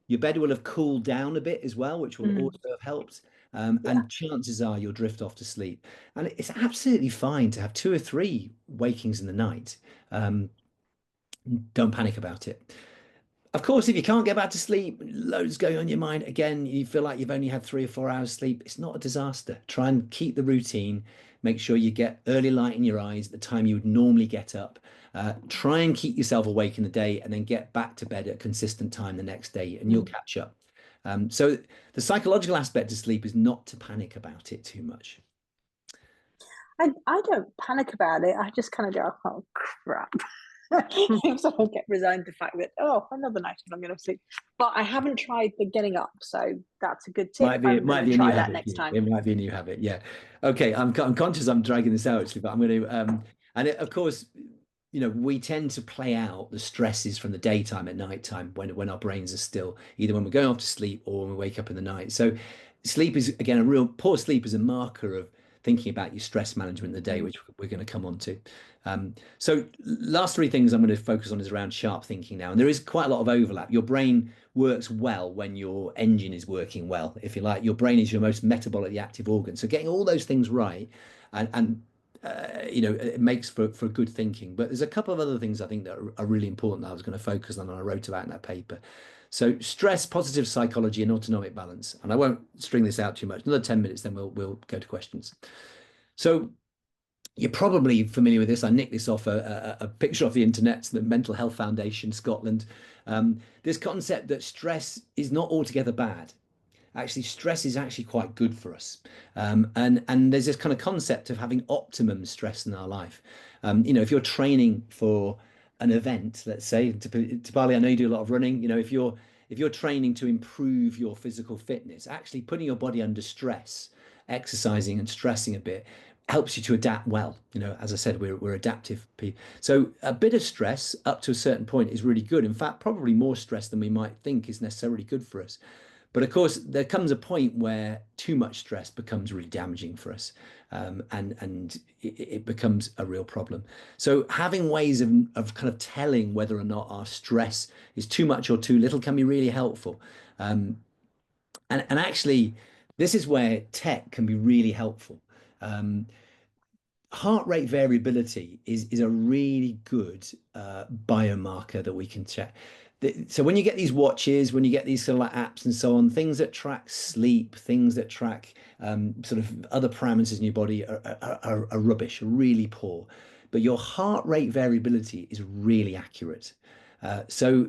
Your bed will have cooled down a bit as well, which will also have helped. And chances are you'll drift off to sleep. And it's absolutely fine to have 2 or 3 wakings in the night. Don't panic about it. Of course, if you can't get back to sleep, loads going on in your mind, again, you feel like you've only had 3 or 4 hours sleep, it's not a disaster. Try and keep the routine. Make sure you get early light in your eyes at the time you would normally get up. Try and keep yourself awake in the day, and then get back to bed at a consistent time the next day, and you'll catch up. So the psychological aspect of sleep is not to panic about it too much. I don't panic about it. I just kind of go, oh crap. So I get resigned to the fact that, oh, another night and I'm going to sleep. But I haven't tried the getting up, so that's a good tip. Might be I'm going to a new try that habit. next time. It might be a new habit. Yeah. Okay. I'm conscious I'm dragging this out actually, but I'm going to of course, you know, we tend to play out the stresses from the daytime at nighttime when our brains are still, either when we're going off to sleep or when we wake up in the night. So sleep is, again, a real poor sleep is a marker of thinking about your stress management in the day, which we're going to come on to. So last three things I'm going to focus on is around sharp thinking now. And there is quite a lot of overlap. Your brain works well when your engine is working well, if you like. Your brain is your most metabolically active organ. So getting all those things right and you know, it makes for good thinking. But there's a couple of other things I think that are really important that I was going to focus on and I wrote about in that paper. So stress, positive psychology, and autonomic balance. And I won't string this out too much. Another 10 minutes, then we'll go to questions. So you're probably familiar with this. I nicked this off a picture off the internet, the Mental Health Foundation, Scotland. This concept that stress is not altogether bad. Actually, stress is actually quite good for us. And there's this kind of concept of having optimum stress in our life. You know, if you're training for an event, let's say, Bali, I know you do a lot of running. You know, if you're training to improve your physical fitness, actually putting your body under stress, exercising and stressing a bit helps you to adapt well. You know, as I said, we're adaptive people. So a bit of stress up to a certain point is really good. In fact, probably more stress than we might think is necessarily good for us. But of course, there comes a point where too much stress becomes really damaging for us, and it becomes a real problem. So having ways of kind of telling whether or not our stress is too much or too little can be really helpful. And actually, this is where tech can be really helpful. Heart rate variability is a really good biomarker that we can check. So when you get these watches, when you get these sort of like apps and so on, things that track sleep, things that track sort of other parameters in your body are rubbish, really poor. But your heart rate variability is really accurate. So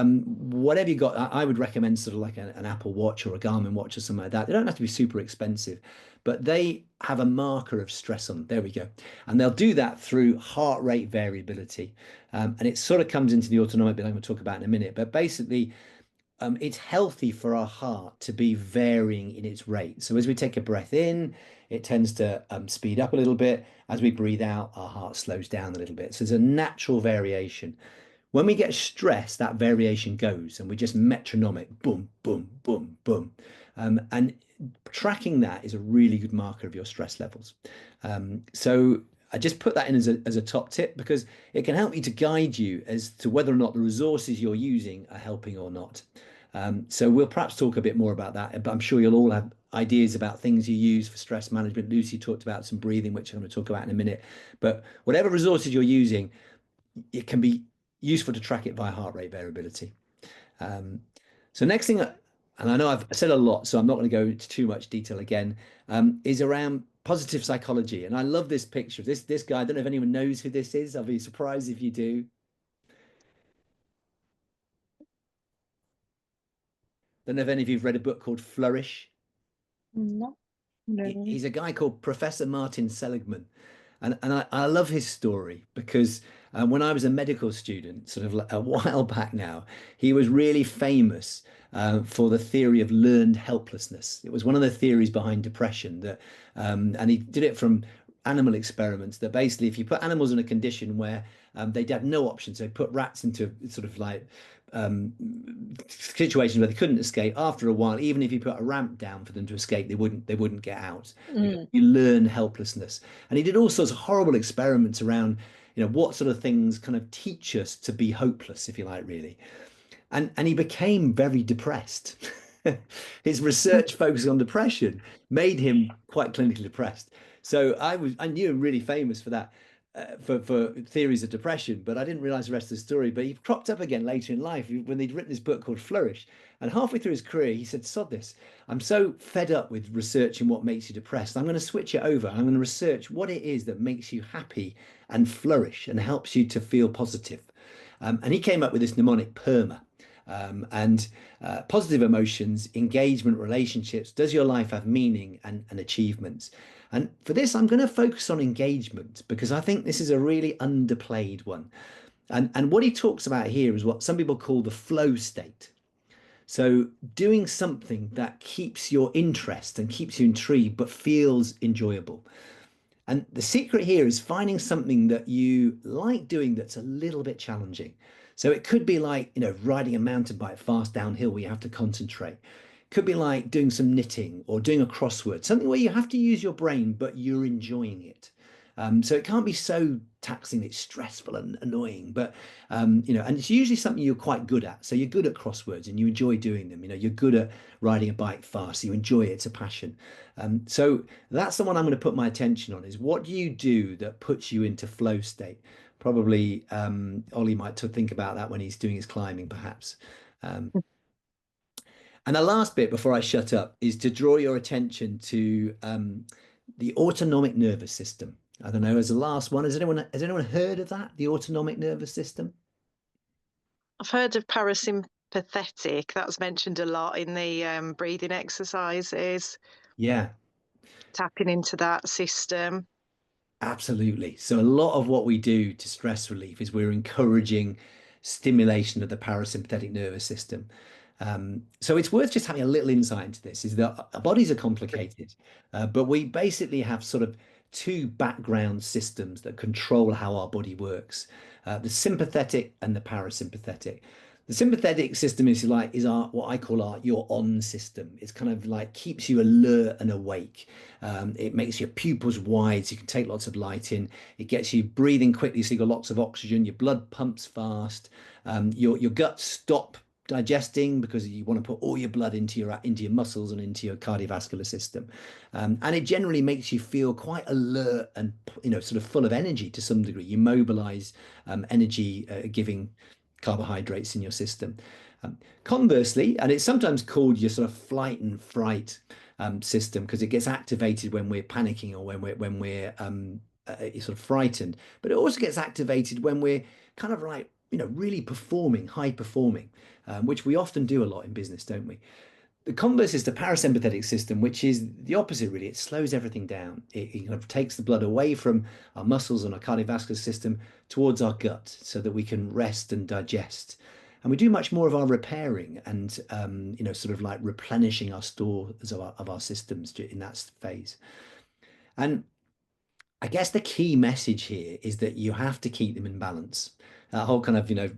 whatever you got, I would recommend sort of like an Apple Watch or a Garmin watch or something like that. They don't have to be super expensive, but they have a marker of stress on them. There we go. And they'll do that through heart rate variability. And it sort of comes into the autonomic bit I'm going to talk about in a minute. But basically, it's healthy for our heart to be varying in its rate. So as we take a breath in, it tends to speed up a little bit. As we breathe out, our heart slows down a little bit. So there's a natural variation. When we get stressed, that variation goes and we just metronomic, boom, boom, boom, boom. And tracking that is a really good marker of your stress levels. So I just put that in as a top tip because it can help you to guide you as to whether or not the resources you're using are helping or not. So we'll perhaps talk a bit more about that, but I'm sure you'll all have ideas about things you use for stress management. Lucy talked about some breathing, which I'm going to talk about in a minute. But whatever resources you're using, it can be useful to track it via heart rate variability. So next thing, and I know I've said a lot, so I'm not going to go into too much detail again, is around positive psychology. And I love this picture of this guy. I don't know if anyone knows who this is. I'll be surprised if you do. Don't know if any of you have read a book called Flourish. No. He's a guy called Professor Martin Seligman. And I love his story because when I was a medical student, sort of like a while back now, he was really famous for the theory of learned helplessness. It was one of the theories behind depression that, and he did it from animal experiments that basically if you put animals in a condition where they'd have no options, they put rats into sort of like situations where they couldn't escape. After a while, even if you put a ramp down for them to escape, they wouldn't get out. You learn helplessness. And he did all sorts of horrible experiments around, you know, what sort of things kind of teach us to be hopeless, if you like, really. And he became very depressed. His research focusing on depression made him quite clinically depressed. So I knew him really famous for that. For theories of depression, but I didn't realize the rest of the story. But he cropped up again later in life when they'd written this book called Flourish. And halfway through his career, he said, sod this. I'm so fed up with researching what makes you depressed. I'm going to switch it over. I'm going to research what it is that makes you happy and flourish and helps you to feel positive. And he came up with this mnemonic PERMA. and positive emotions, engagement, relationships. Does your life have meaning and achievements? And for this, I'm going to focus on engagement because I think this is a really underplayed one. And what he talks about here is what some people call the flow state. So doing something that keeps your interest and keeps you intrigued, but feels enjoyable. And the secret here is finding something that you like doing that's a little bit challenging. So it could be like, riding a mountain bike fast downhill where you have to concentrate. Could be like doing some knitting or doing a crossword, something where you have to use your brain, but you're enjoying it. So it can't be so taxing, it's stressful and annoying, but and it's usually something you're quite good at. So you're good at crosswords and you enjoy doing them. You're good at riding a bike fast, so you enjoy it, it's a passion. So that's the one I'm going to put my attention on is what do you do that puts you into flow state? Probably Ollie might think about that when he's doing his climbing, perhaps. And the last bit before I shut up is to draw your attention to the autonomic nervous system. I don't know, as the last one, has anyone heard of that? The autonomic nervous system? I've heard of parasympathetic. That's mentioned a lot in the breathing exercises, Yeah, tapping into that system. absolutely. So a lot of what we do to stress relief is we're encouraging stimulation of the parasympathetic nervous system. So it's worth just having a little insight into this, is that our bodies are complicated, but we basically have sort of two background systems that control how our body works, the sympathetic and the parasympathetic. The sympathetic system is our what I call your on system. It's kind of like keeps you alert and awake. It makes your pupils wide so you can take lots of light in. It gets you breathing quickly so you got lots of oxygen. Your blood pumps fast. Your guts stop digesting because you want to put all your blood into your muscles and into your cardiovascular system, and it generally makes you feel quite alert and sort of full of energy to some degree. You mobilize energy giving carbohydrates in your system. Conversely, and it's sometimes called your sort of flight and fright system because it gets activated when we're panicking or when we're sort of frightened, but it also gets activated when we're kind of like really performing, high performing, which we often do a lot in business, don't we? The converse is the parasympathetic system, which is the opposite, really. It slows everything down. It kind of takes the blood away from our muscles and our cardiovascular system towards our gut so that we can rest and digest. And we do much more of our repairing and, sort of like replenishing our stores of our systems in that phase. And I guess the key message here is that you have to keep them in balance. That whole kind of,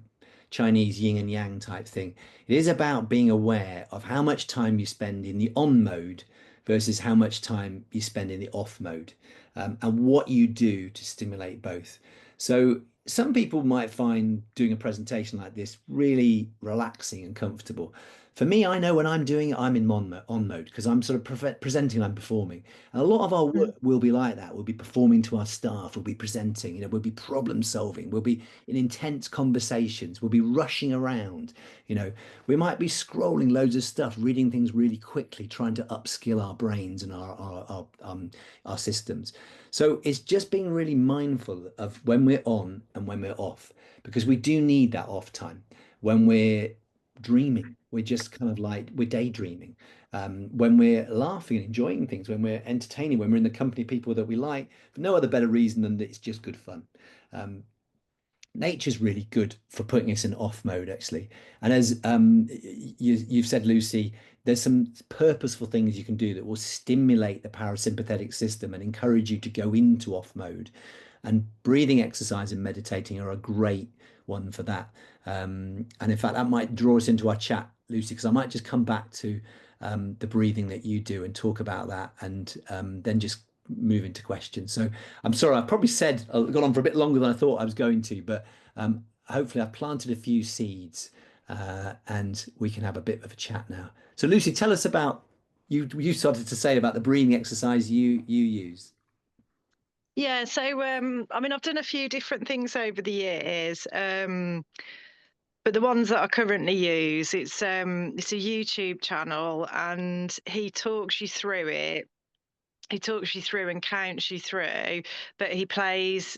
Chinese yin and yang type thing. It is about being aware of how much time you spend in the on mode versus how much time you spend in the off mode, and what you do to stimulate both. So some people might find doing a presentation like this really relaxing and comfortable. For me, I know when I'm doing it, I'm in on mode because I'm sort of presenting, I'm performing. And a lot of our work will be like that. We'll be performing to our staff, we'll be presenting, we'll be problem solving, we'll be in intense conversations, we'll be rushing around, we might be scrolling loads of stuff, reading things really quickly, trying to upskill our brains and our systems. So it's just being really mindful of when we're on and when we're off, because we do need that off time. When we're dreaming, we're just kind of like we're daydreaming. When we're laughing and enjoying things, when we're entertaining, when we're in the company of people that we like, for no other better reason than that it's just good fun. Nature's really good for putting us in off mode, actually. And as you've said, Lucy, there's some purposeful things you can do that will stimulate the parasympathetic system and encourage you to go into off mode. And breathing exercise and meditating are a great one for that. And in fact, that might draw us into our chat, Lucy, because I might just come back to the breathing that you do and talk about that, and then just move into questions. So I'm sorry, I've probably gone on for a bit longer than I thought I was going to, but hopefully I've planted a few seeds and we can have a bit of a chat now. So Lucy, tell us about you started to say about the breathing exercise you use. Yeah, so I mean, I've done a few different things over the years, but the ones that I currently use, it's a YouTube channel, and he talks you through it he talks you through and counts you through, but he plays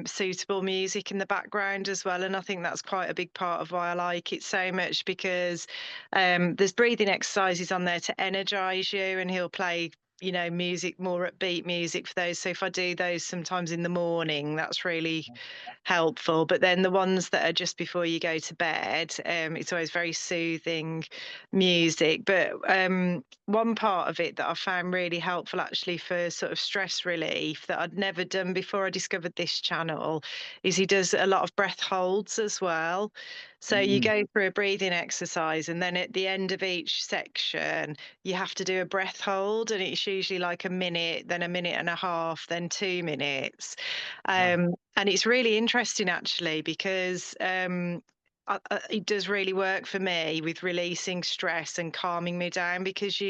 suitable music in the background as well. And I think that's quite a big part of why I like it so much, because there's breathing exercises on there to energize you, and he'll play, you know, music, more upbeat music for those. So if I do those sometimes in the morning, that's really helpful. But then the ones that are just before you go to bed, it's always very soothing music. But one part of it that I found really helpful actually for sort of stress relief that I'd never done before I discovered this channel is he does a lot of breath holds as well. So you go through a breathing exercise, and then at the end of each section, you have to do a breath hold, and it's usually like a minute, then a minute and a half, then 2 minutes. And it's really interesting actually, because it does really work for me with releasing stress and calming me down, because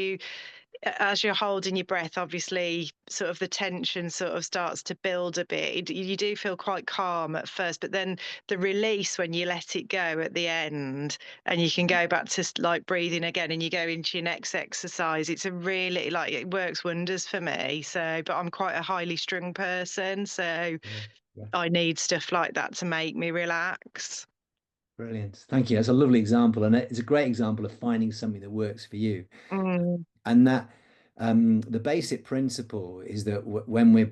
as you're holding your breath, obviously sort of the tension sort of starts to build a bit. You do feel quite calm at first, but then the release when you let it go at the end, and you can go back to like breathing again, and you go into your next exercise. It's a really, like, it works wonders for me. So, but I'm quite a highly strung person, so I need stuff like that to make me relax. Brilliant. Thank you. That's a lovely example. And it's a great example of finding something that works for you. Mm, And that the basic principle is that when we're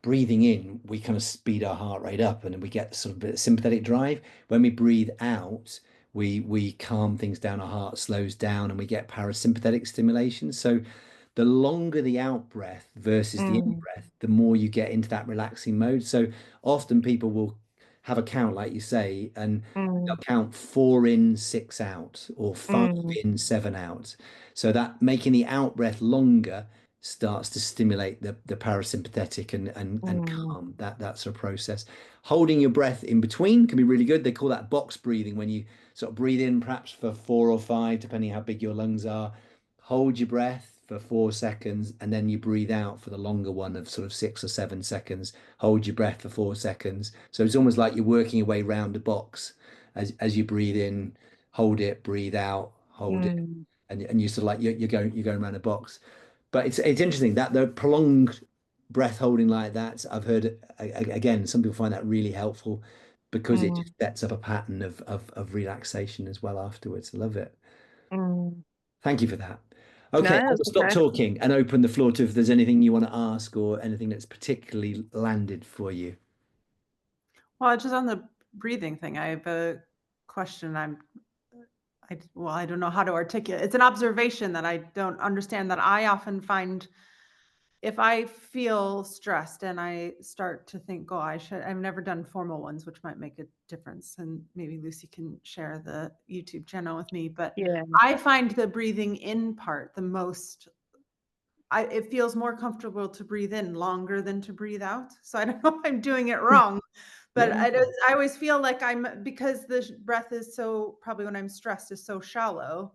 breathing in, we kind of speed our heart rate up and we get sort of a bit of sympathetic drive. When we breathe out, we calm things down, our heart slows down and we get parasympathetic stimulation. So the longer the out breath versus the in mm, breath, the more you get into that relaxing mode. So often people will have a count, like you say, and they'll mm, count 4 in, 6 out, or 5 mm, in, 7 out. So that making the out breath longer starts to stimulate the parasympathetic and mm, calm that sort of process. Holding your breath in between can be really good. They call that box breathing, when you sort of breathe in perhaps for 4 or 5, depending how big your lungs are. Hold your breath for 4 seconds, and then you breathe out for the longer one of sort of 6 or 7 seconds. Hold your breath for 4 seconds. So it's almost like you're working your way around a box as you breathe in, hold it, breathe out, hold it, mm, and you sort of like you're going around a box. But it's interesting that the prolonged breath holding like that, I've heard again, some people find that really helpful because it mm, just sets up a pattern of relaxation as well afterwards. I love it. mm. Thank you for that. No, Okay, I'll that's stop okay. talking and open the floor to if there's anything you want to ask or anything that's particularly landed for you. Well, just on the breathing thing, I have a question. I don't know how to articulate. It's an observation that I don't understand, that I often find if I feel stressed and I start to think, oh, I've never done formal ones, which might make a difference. And maybe Lucy can share the YouTube channel with me, but Yeah. I find the breathing in part the most, it feels more comfortable to breathe in longer than to breathe out. So I don't know if I'm doing it wrong, but Yeah. I always feel like because the breath is so, probably when I'm stressed, is so shallow,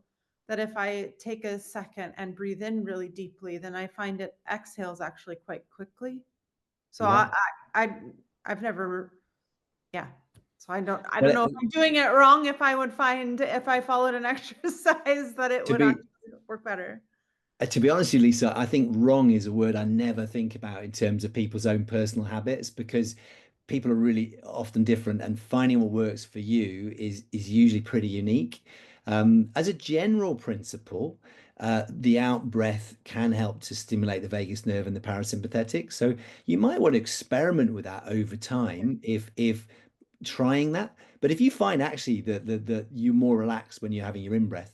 that if I take a second and breathe in really deeply, then I find it exhales actually quite quickly. So Yeah. I've never, yeah. So I don't Well, know if I'm doing it wrong, if I followed an exercise that it to would be actually work better. To be honest with you, Lisa, I think wrong is a word I never think about in terms of people's own personal habits, because people are really often different, and finding what works for you is usually pretty unique. As a general principle, the out breath can help to stimulate the vagus nerve and the parasympathetic. So you might want to experiment with that over time if trying that. But if you find actually that you're more relaxed when you're having your in breath,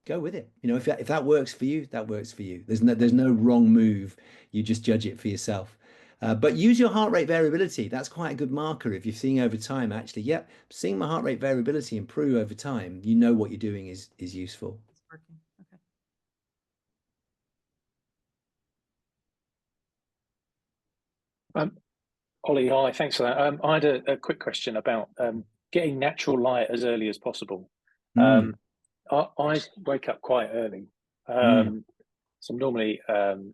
go with it. You know, if that works for you, that works for you. There's no wrong move. You just judge it for yourself. But use your heart rate variability. That's quite a good marker. If you're seeing over time, actually, yep, seeing my heart rate variability improve over time, you know what you're doing is useful. It's working. Okay. Ollie, hi, thanks for that. I had a quick question about getting natural light as early as possible. Mm, I wake up quite early. mm, So I'm normally,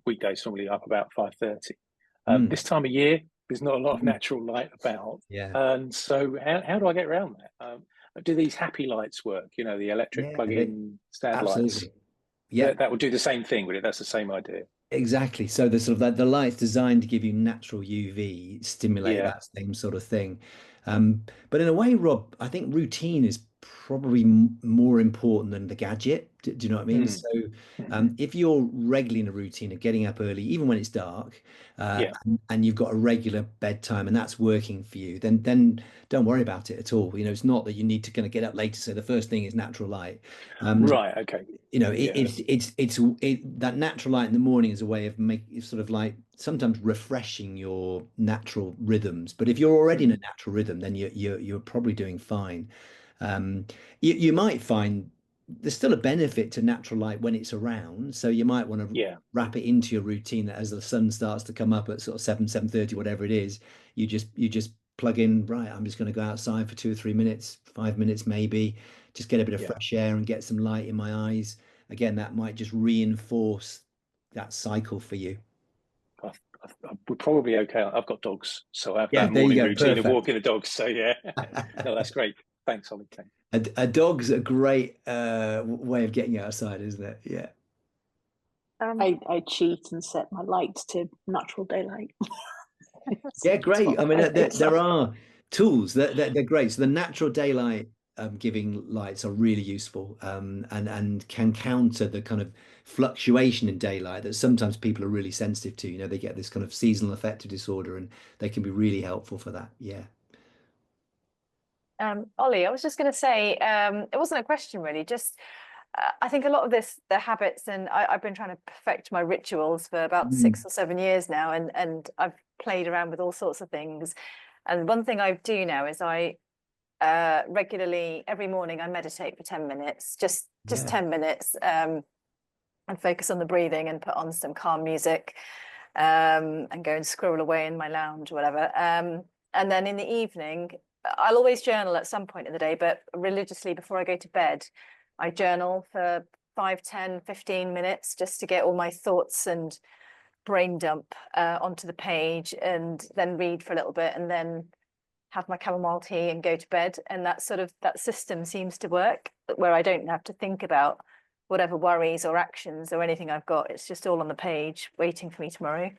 weekdays, normally up about 5:30. mm, This time of year, there's not a lot of mm. natural light about. Yeah. And so how do I get around that? Do these happy lights work? The electric Yeah, plug-in stand lights? absolutely. Yeah. That would do the same thing, would it? That's the same idea. Exactly. So the sort of the light's designed to give you natural UV, stimulate Yeah. that same sort of thing. But in a way, Rob, I think routine is probably more important than the gadget. Do you know what I mean? Mm. So Mhm. if you're regularly in a routine of getting up early, even when it's dark, Yeah. and you've got a regular bedtime and that's working for you, then don't worry about it at all. You know, it's not that you need to kind of get up later. So the first thing is natural light. Right. Okay. You know, Yeah. that natural light in the morning is a way of making sort of like sometimes refreshing your natural rhythms. But if you're already in a natural rhythm, then you're probably doing fine. You might find there's still a benefit to natural light when it's around. So you might want to Yeah. wrap it into your routine that as the sun starts to come up at sort of 7:30, whatever it is, you just plug in, right, I'm just going to go outside for 2 or 3 minutes, 5 minutes maybe, just get a bit of Yeah. fresh air and get some light in my eyes. Again, that might just reinforce that cycle for you. We're probably okay. I've got dogs, so I have Yeah, that there you morning go. routine of Perfect. walking the dogs. So yeah, no, that's great. Thanks, Ollie. Thanks. A dog's a great way of getting outside, isn't it? Yeah. I cheat and set my lights to natural daylight. Yeah, It's great. one I of mean, my there favourites. are tools that they're great. So the natural daylight giving lights are really useful, and can counter the kind of fluctuation in daylight that sometimes people are really sensitive to. You know, they get this kind of seasonal affective disorder, and they can be really helpful for that. Yeah. Ollie, I was just going to say, it wasn't a question really, just I think a lot of the habits, and I've been trying to perfect my rituals for about Mm. 6 or 7 years now, and I've played around with all sorts of things. And one thing I do now is I regularly, every morning, I meditate for 10 minutes, just Yeah. 10 minutes, and focus on the breathing and put on some calm music, and go and squirrel away in my lounge or whatever. And then in the evening, I'll always journal at some point in the day, but religiously before I go to bed, I journal for 5, 10, 15 minutes just to get all my thoughts and brain dump onto the page, and then read for a little bit, and then have my chamomile tea and go to bed. And that system seems to work, where I don't have to think about whatever worries or actions or anything I've got. It's just all on the page waiting for me tomorrow.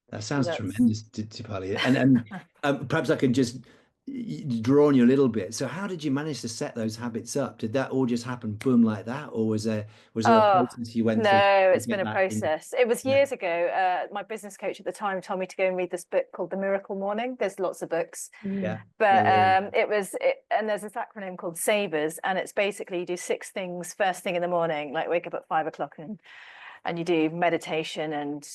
That So sounds that's tremendous, Tipali. And perhaps I can just draw on you a little bit. So how did you manage to set those habits up? Did that all just happen boom like that, or was there a Oh, process you went through no, to it's been get a that in? process. It was Yeah. years ago. My business coach at the time told me to go and read this book called The Miracle Morning. There's lots of books, Yeah. but Yeah. and there's this acronym called SAVERS, and it's basically you do 6 things first thing in the morning, like wake up at 5 o'clock, and you do meditation and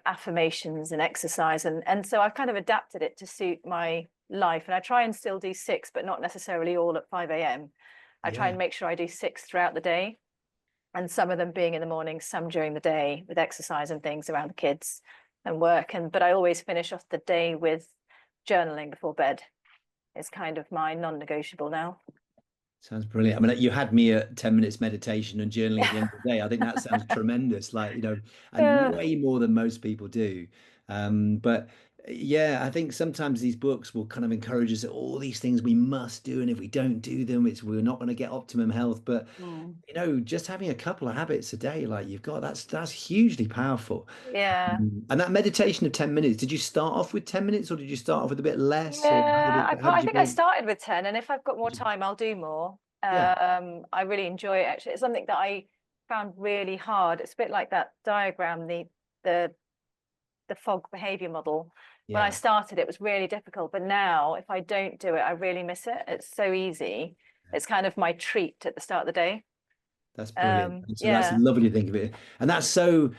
affirmations and exercise, and so I've kind of adapted it to suit my life, and I try and still do 6, but not necessarily all at 5 a.m. I try Yeah. and make sure I do 6 throughout the day, and some of them being in the morning, some during the day with exercise and things around the kids and work. But I always finish off the day with journaling before bed. It's kind of my non-negotiable now. Sounds brilliant. I mean, you had me at 10 minutes meditation and journaling at the end of the day. I think that sounds tremendous, like, and Yeah, way more than most people do. But yeah, I think sometimes these books will kind of encourage us that all these things we must do, and if we don't do them, we're not going to get optimum health. But just having a couple of habits a day, like you've got, that's hugely powerful. yeah. And that meditation of 10 minutes, did you start off with 10 minutes, or did you start off with a bit less, or Yeah, how I did you think I build? started with 10, and if I've got more time, I'll do more. Yeah. I really enjoy it actually. It's something that I found really hard. It's a bit like that diagram, the fog behavior model. When I Yeah. started, it was really difficult, but now if I don't do it, I really miss it. It's so easy. It's kind of my treat at the start of the day. That's brilliant. So that's Yeah, lovely to think of it. And that's so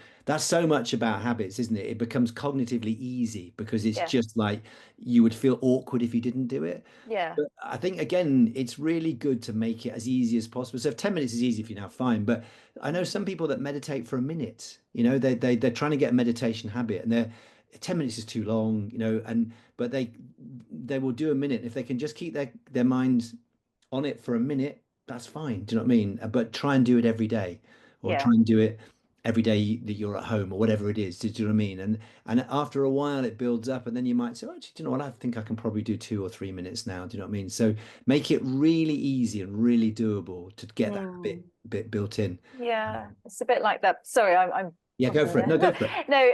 much about habits, isn't it? It becomes cognitively easy because it's yeah, just like you would feel awkward if you didn't do it. yeah, But I think again, it's really good to make it as easy as possible. So if 10 minutes is easy for you now, fine. But I know some people that meditate for a minute, they're trying to get a meditation habit, and 10 minutes is too long, but they will do a minute. If they can just keep their minds on it for a minute, that's fine. Do you know what I mean? But try and do it every day, or yeah, try and do it every day that you're at home, or whatever it is. Do you know what I mean? And after a while, it builds up, and then you might say, "Oh, actually, do you know what? I think I can probably do 2 or 3 minutes now." Do you know what I mean? So make it really easy and really doable to get that bit built in. yeah. It's a bit like that. Sorry, I'm Yeah, go for it. No, go for it. No,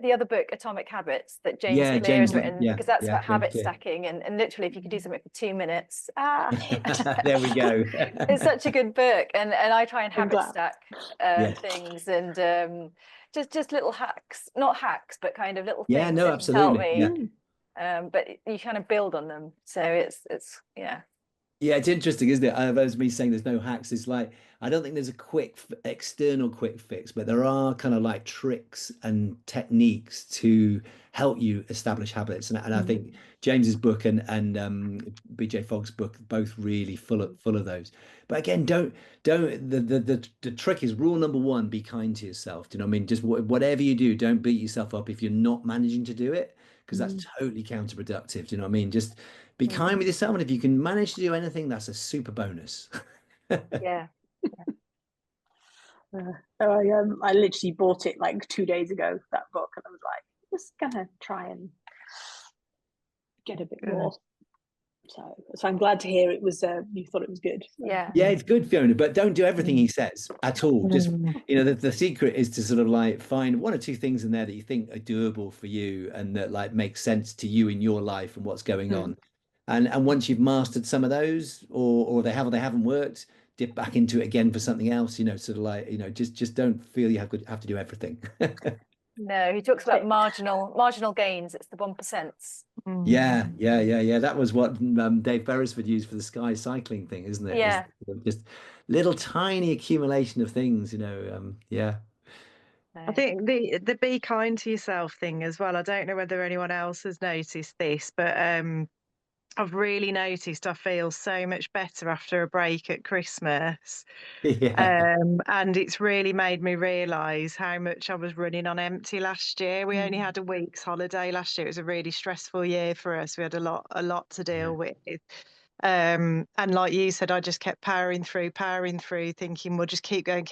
the other book, Atomic Habits, that James Yeah, Clear has James. written, Yeah, because that's yeah, about James habit Clear. stacking, and literally, if you could do something for 2 minutes, There we go. it's such a good book. And I try and I'm habit glad. stack Yes. things, and just little hacks, not hacks, but kind of little Yeah, things no, that help absolutely. me. Yeah. But you kind of build on them, so it's yeah. Yeah, it's interesting, isn't it? As me saying there's no hacks, it's like I don't think there's a external quick fix, but there are kind of like tricks and techniques to help you establish habits. And I think James's book and BJ Fogg's book both really full of those. But again, don't the trick is rule number one: be kind to yourself. Do you know what I mean? Just whatever you do, don't beat yourself up if you're not managing to do it, because that's totally counterproductive. Do you know what I mean? Just be kind with yourself, and if you can manage to do anything, that's a super bonus. Yeah. I literally bought it like 2 days ago, that book, and I was like, just gonna try and get a bit more. So I'm glad to hear it was. You thought it was good. Yeah. Yeah, it's good, Fiona, but don't do everything he says at all. Just, the secret is to sort of like find one or two things in there that you think are doable for you and that like make sense to you in your life and what's going on. And once you've mastered some of those, or they haven't worked, dip back into it again for something else. Sort of like just don't feel you have to do everything. No, he talks about marginal gains. It's the 1%. Yeah. That was what Dave Beresford used for the Sky cycling thing, isn't it? Yeah. Just little tiny accumulation of things. Yeah. I think the be kind to yourself thing as well. I don't know whether anyone else has noticed this, but I've really noticed I feel so much better after a break at Christmas. Yeah. And it's really made me realise how much I was running on empty last year. We only had a week's holiday last year. It was a really stressful year for us. We had a lot to deal with. And like you said, I just kept powering through, thinking we'll just keep going,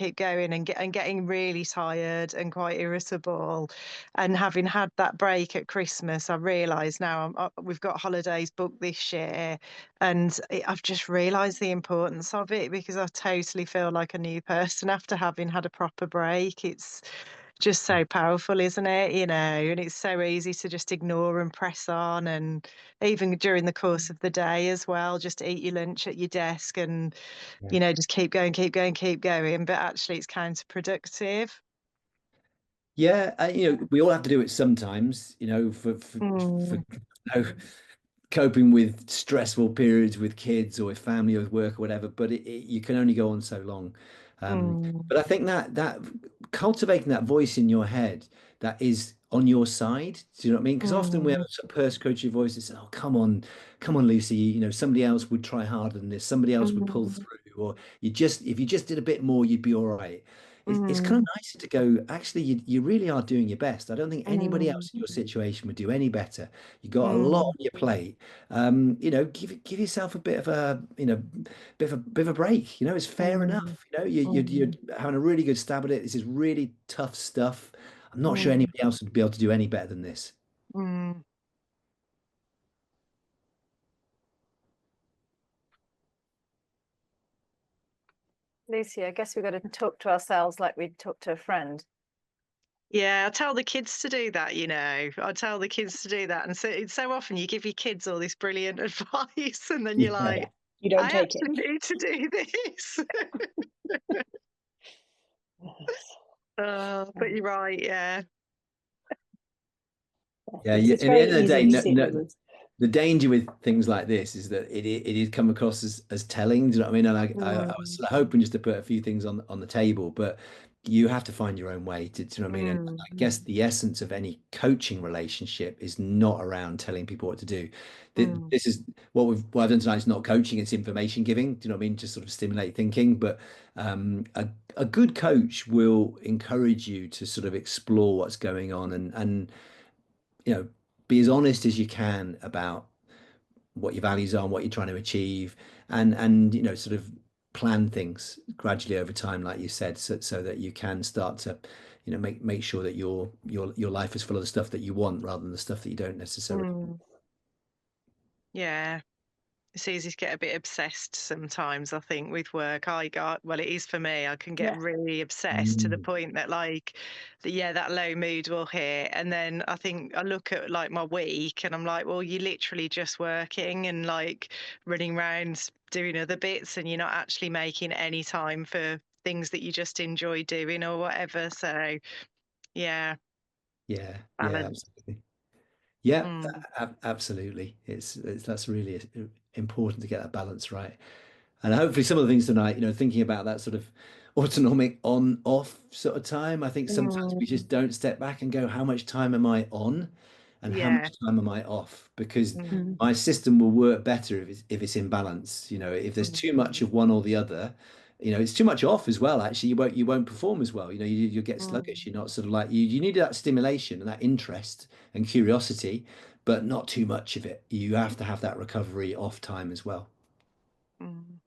and getting really tired and quite irritable. And having had that break at Christmas, I realise now we've got holidays booked this year, and I've just realised the importance of it, because I totally feel like a new person after having had a proper break. It's just so powerful, isn't it? And it's so easy to just ignore and press on, and even during the course of the day as well, just eat your lunch at your desk and, just keep going. But actually it's counterproductive. Yeah, we all have to do it sometimes, for coping with stressful periods with kids or with family or with work or whatever, but you can only go on so long. But I think that cultivating that voice in your head that is on your side, do you know what I mean? Because often we have some persecutory voices, oh, come on, Lucy, somebody else would try harder than this, somebody else would pull through, or if you just did a bit more, you'd be all right. It's kind of nice to go, actually, you really are doing your best. I don't think anybody else in your situation would do any better. You got a lot on your plate. Give yourself a bit of a, bit of a break. It's fair enough. You're having a really good stab at it. This is really tough stuff. I'm not sure anybody else would be able to do any better than this. Lucy, I guess we've got to talk to ourselves like we'd talk to a friend. Yeah, I tell the kids to do that, I tell the kids to do that. And so it's so often you give your kids all this brilliant advice, and then you're like, you don't I take actually it. need to do this. But you're right, yeah. Yeah, It's in the very end of the day, easy to see it as- the danger with things like this is that it is come across as telling. Do you know what I mean? And I was sort of hoping just to put a few things on the table, but you have to find your own way. Do you know what I mean? And I guess the essence of any coaching relationship is not around telling people what to do. This is what I've done tonight is not coaching; it's information giving. Do you know what I mean? Just sort of stimulate thinking. But a good coach will encourage you to sort of explore what's going on and be as honest as you can about what your values are and what you're trying to achieve, and sort of plan things gradually over time, like you said, so that you can start to make sure that your life is full of the stuff that you want rather than the stuff that you don't necessarily. Yeah. It's easy to get a bit obsessed sometimes, I think, with work. Well, it is for me. I can get Yeah. really obsessed to the point that, like, that low mood will hit. And then I think I look at like my week and I'm like, well, you're literally just working and like running around doing other bits, and you're not actually making any time for things that you just enjoy doing or whatever. So, yeah, Yeah, yeah, balance. absolutely. Yeah, Mm. absolutely. It's that's really important to get that balance right. And hopefully some of the things tonight, thinking about that sort of autonomic on off sort of time, I think sometimes we Mm. just don't step back and go, how much time am I on and how Yeah. much time am I off? Because Mm. Mm. my system will work better if it's in balance. If there's too much of one or the other, it's too much off as well. Actually, you won't perform as well. You'll get sluggish. Mm. You're not sort of like you need that stimulation and that interest and curiosity, but not too much of it. You have to have that recovery off time as well. Mm.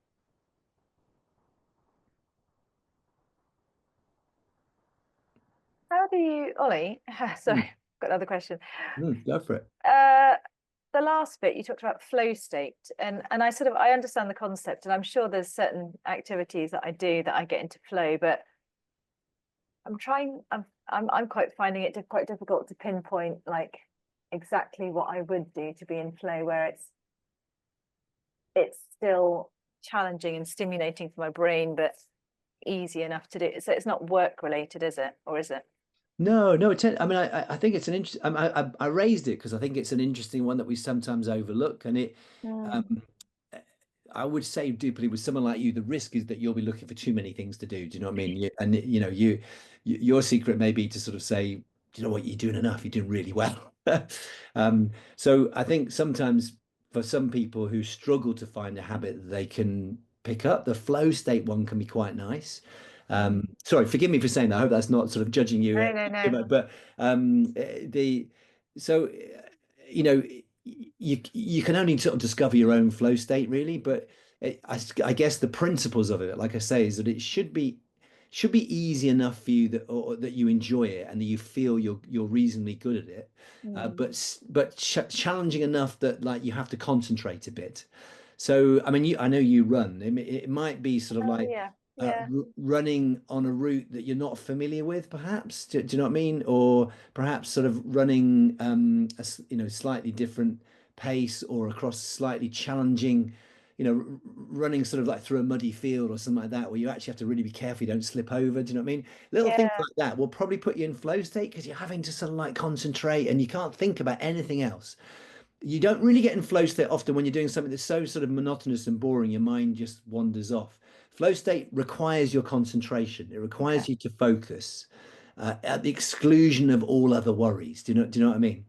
How do you, Ollie? Sorry, Mm, got another question. go for it. The last bit you talked about flow state, and I understand the concept, and I'm sure there's certain activities that I do that I get into flow, but I'm quite finding it quite difficult to pinpoint like exactly what I would do to be in flow where it's still challenging and stimulating for my brain, but easy enough to do. So it's not work related, is it? Or is it? No, no. I mean, I think it's an interesting. I raised it because I think it's an interesting one that we sometimes overlook, and Mm. um, I would say, deeply with someone like you, the risk is that you'll be looking for too many things to do. Do you know what I mean? Your secret may be to sort of say, you know what, you're doing enough. You're doing really well. So I think sometimes for some people who struggle to find a habit that they can pick up, the flow state one can be quite nice. Sorry, forgive me for saying that. I hope that's not sort of judging you, No, no, too no. much, but the so you know you can only sort of discover your own flow state really, but I guess the principles of it, like I say, is that it should be easy enough for you that or that you enjoy it and that you feel you're reasonably good at it, but challenging enough that like you have to concentrate a bit. So I mean, I know you run. It might be sort of Oh like yeah, yeah, running on a route that you're not familiar with, perhaps. Do you know what I mean? Or perhaps sort of running slightly different pace or across slightly challenging, running sort of like through a muddy field or something like that, where you actually have to really be careful you don't slip over. Do you know what I mean? Little things yeah. like that will probably put you in flow state because you're having to sort of like concentrate and you can't think about anything else. You don't really get in flow state often when you're doing something that's so sort of monotonous and boring, your mind just wanders off. Flow state requires your concentration. It Okay. requires you to focus at the exclusion of all other worries. Do you know what I mean?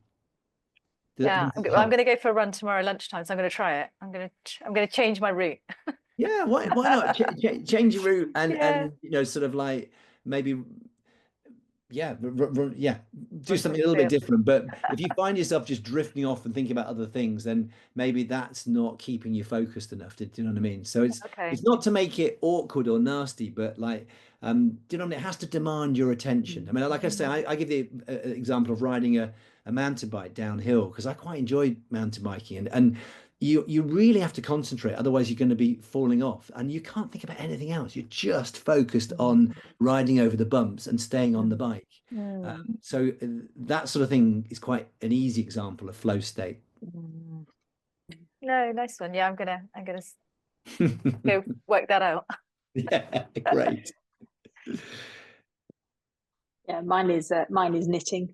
Yeah, Does that I'm help? going to go for a run tomorrow lunchtime, so I'm going to try it. I'm going to change my route. Yeah, why not change your route Yeah, and sort of like maybe yeah, yeah, do run through something a the little bit field. different. But if you find yourself just drifting off and thinking about other things, then maybe that's not keeping you focused enough. Do you know what I mean? So it's Okay. not to make it awkward or nasty, but like, do you know what I mean? It has to demand your attention. I mean, like I say, I give the example of riding a mountain bike downhill because I quite enjoy mountain biking, and you really have to concentrate, otherwise you're going to be falling off, and you can't think about anything else. You're just focused on riding over the bumps and staying on the bike. Mm. So that sort of thing is quite an easy example of flow state. Mm. No, nice one. Yeah, I'm gonna go work that out. Yeah, great. Yeah, mine is knitting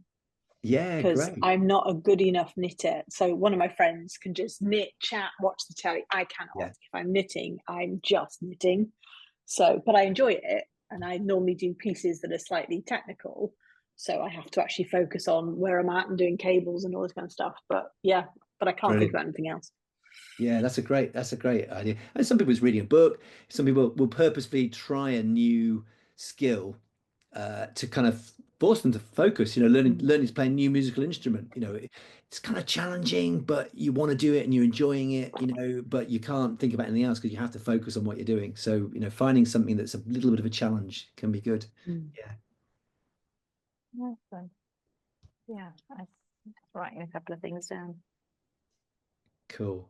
Yeah, because great. I'm not a good enough knitter. So one of my friends can just knit, chat, watch the telly. I cannot. Yeah, If I'm knitting, I'm just knitting. So, but I enjoy it, and I normally do pieces that are slightly technical. So I have to actually focus on where I'm at and doing cables and all this kind of stuff. But yeah, but I can't think brilliant. about anything else. Yeah, that's a great idea. And some people it's reading a book. Some people will purposely try a new skill to kind of force them to focus. Learning to play a new musical instrument. It's kind of challenging, but you want to do it and you're enjoying it. But you can't think about anything else because you have to focus on what you're doing. So finding something that's a little bit of a challenge can be good. Mm. Yeah, Nice one. Yeah, I'm just writing a couple of things down. cool.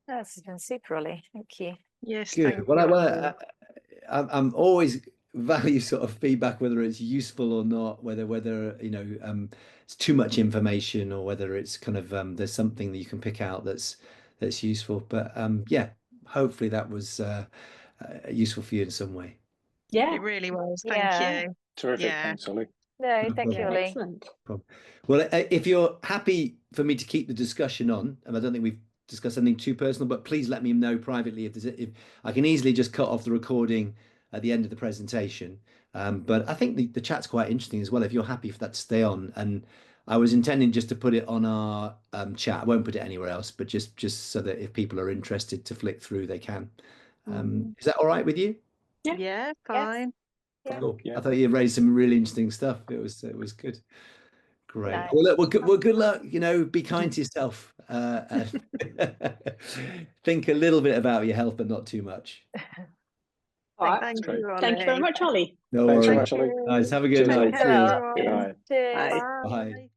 This has been super, Ollie. Thank you. Yes, Good. thank Well, you, I, Ollie. I'm always value sort of feedback, whether it's useful or not, whether you know it's too much information or whether it's kind of there's something that you can pick out that's useful. But yeah, hopefully that was useful for you in some way. Yeah. It really was. Thank Yeah. you. Terrific. Yeah. Thanks, Ollie. No, No thank you, problem. Ollie. Excellent. Well, if you're happy for me to keep the discussion on, and I don't think we've discussed anything too personal, but please let me know privately if I can easily just cut off the recording at the end of the presentation. But I think the chat's quite interesting as well. If you're happy for that to stay on, and I was intending just to put it on our chat. I won't put it anywhere else, but just so that if people are interested to flick through, they can. Is that all right with you? Yeah. Yeah, fine. Yeah. Cool. Yeah. I thought you raised some really interesting stuff. It was good. Great. Nice. Well, look, good luck. You know, be kind to yourself. And think a little bit about your health, but not too much. All right. Thank great. you, Thank you very Ollie. much, Ollie. No Thanks very worries. much, Ollie. Nice. Have a good Cheers, night. Ollie. Thanks a Cheers. lot. Good night. Cheers. Bye. Bye.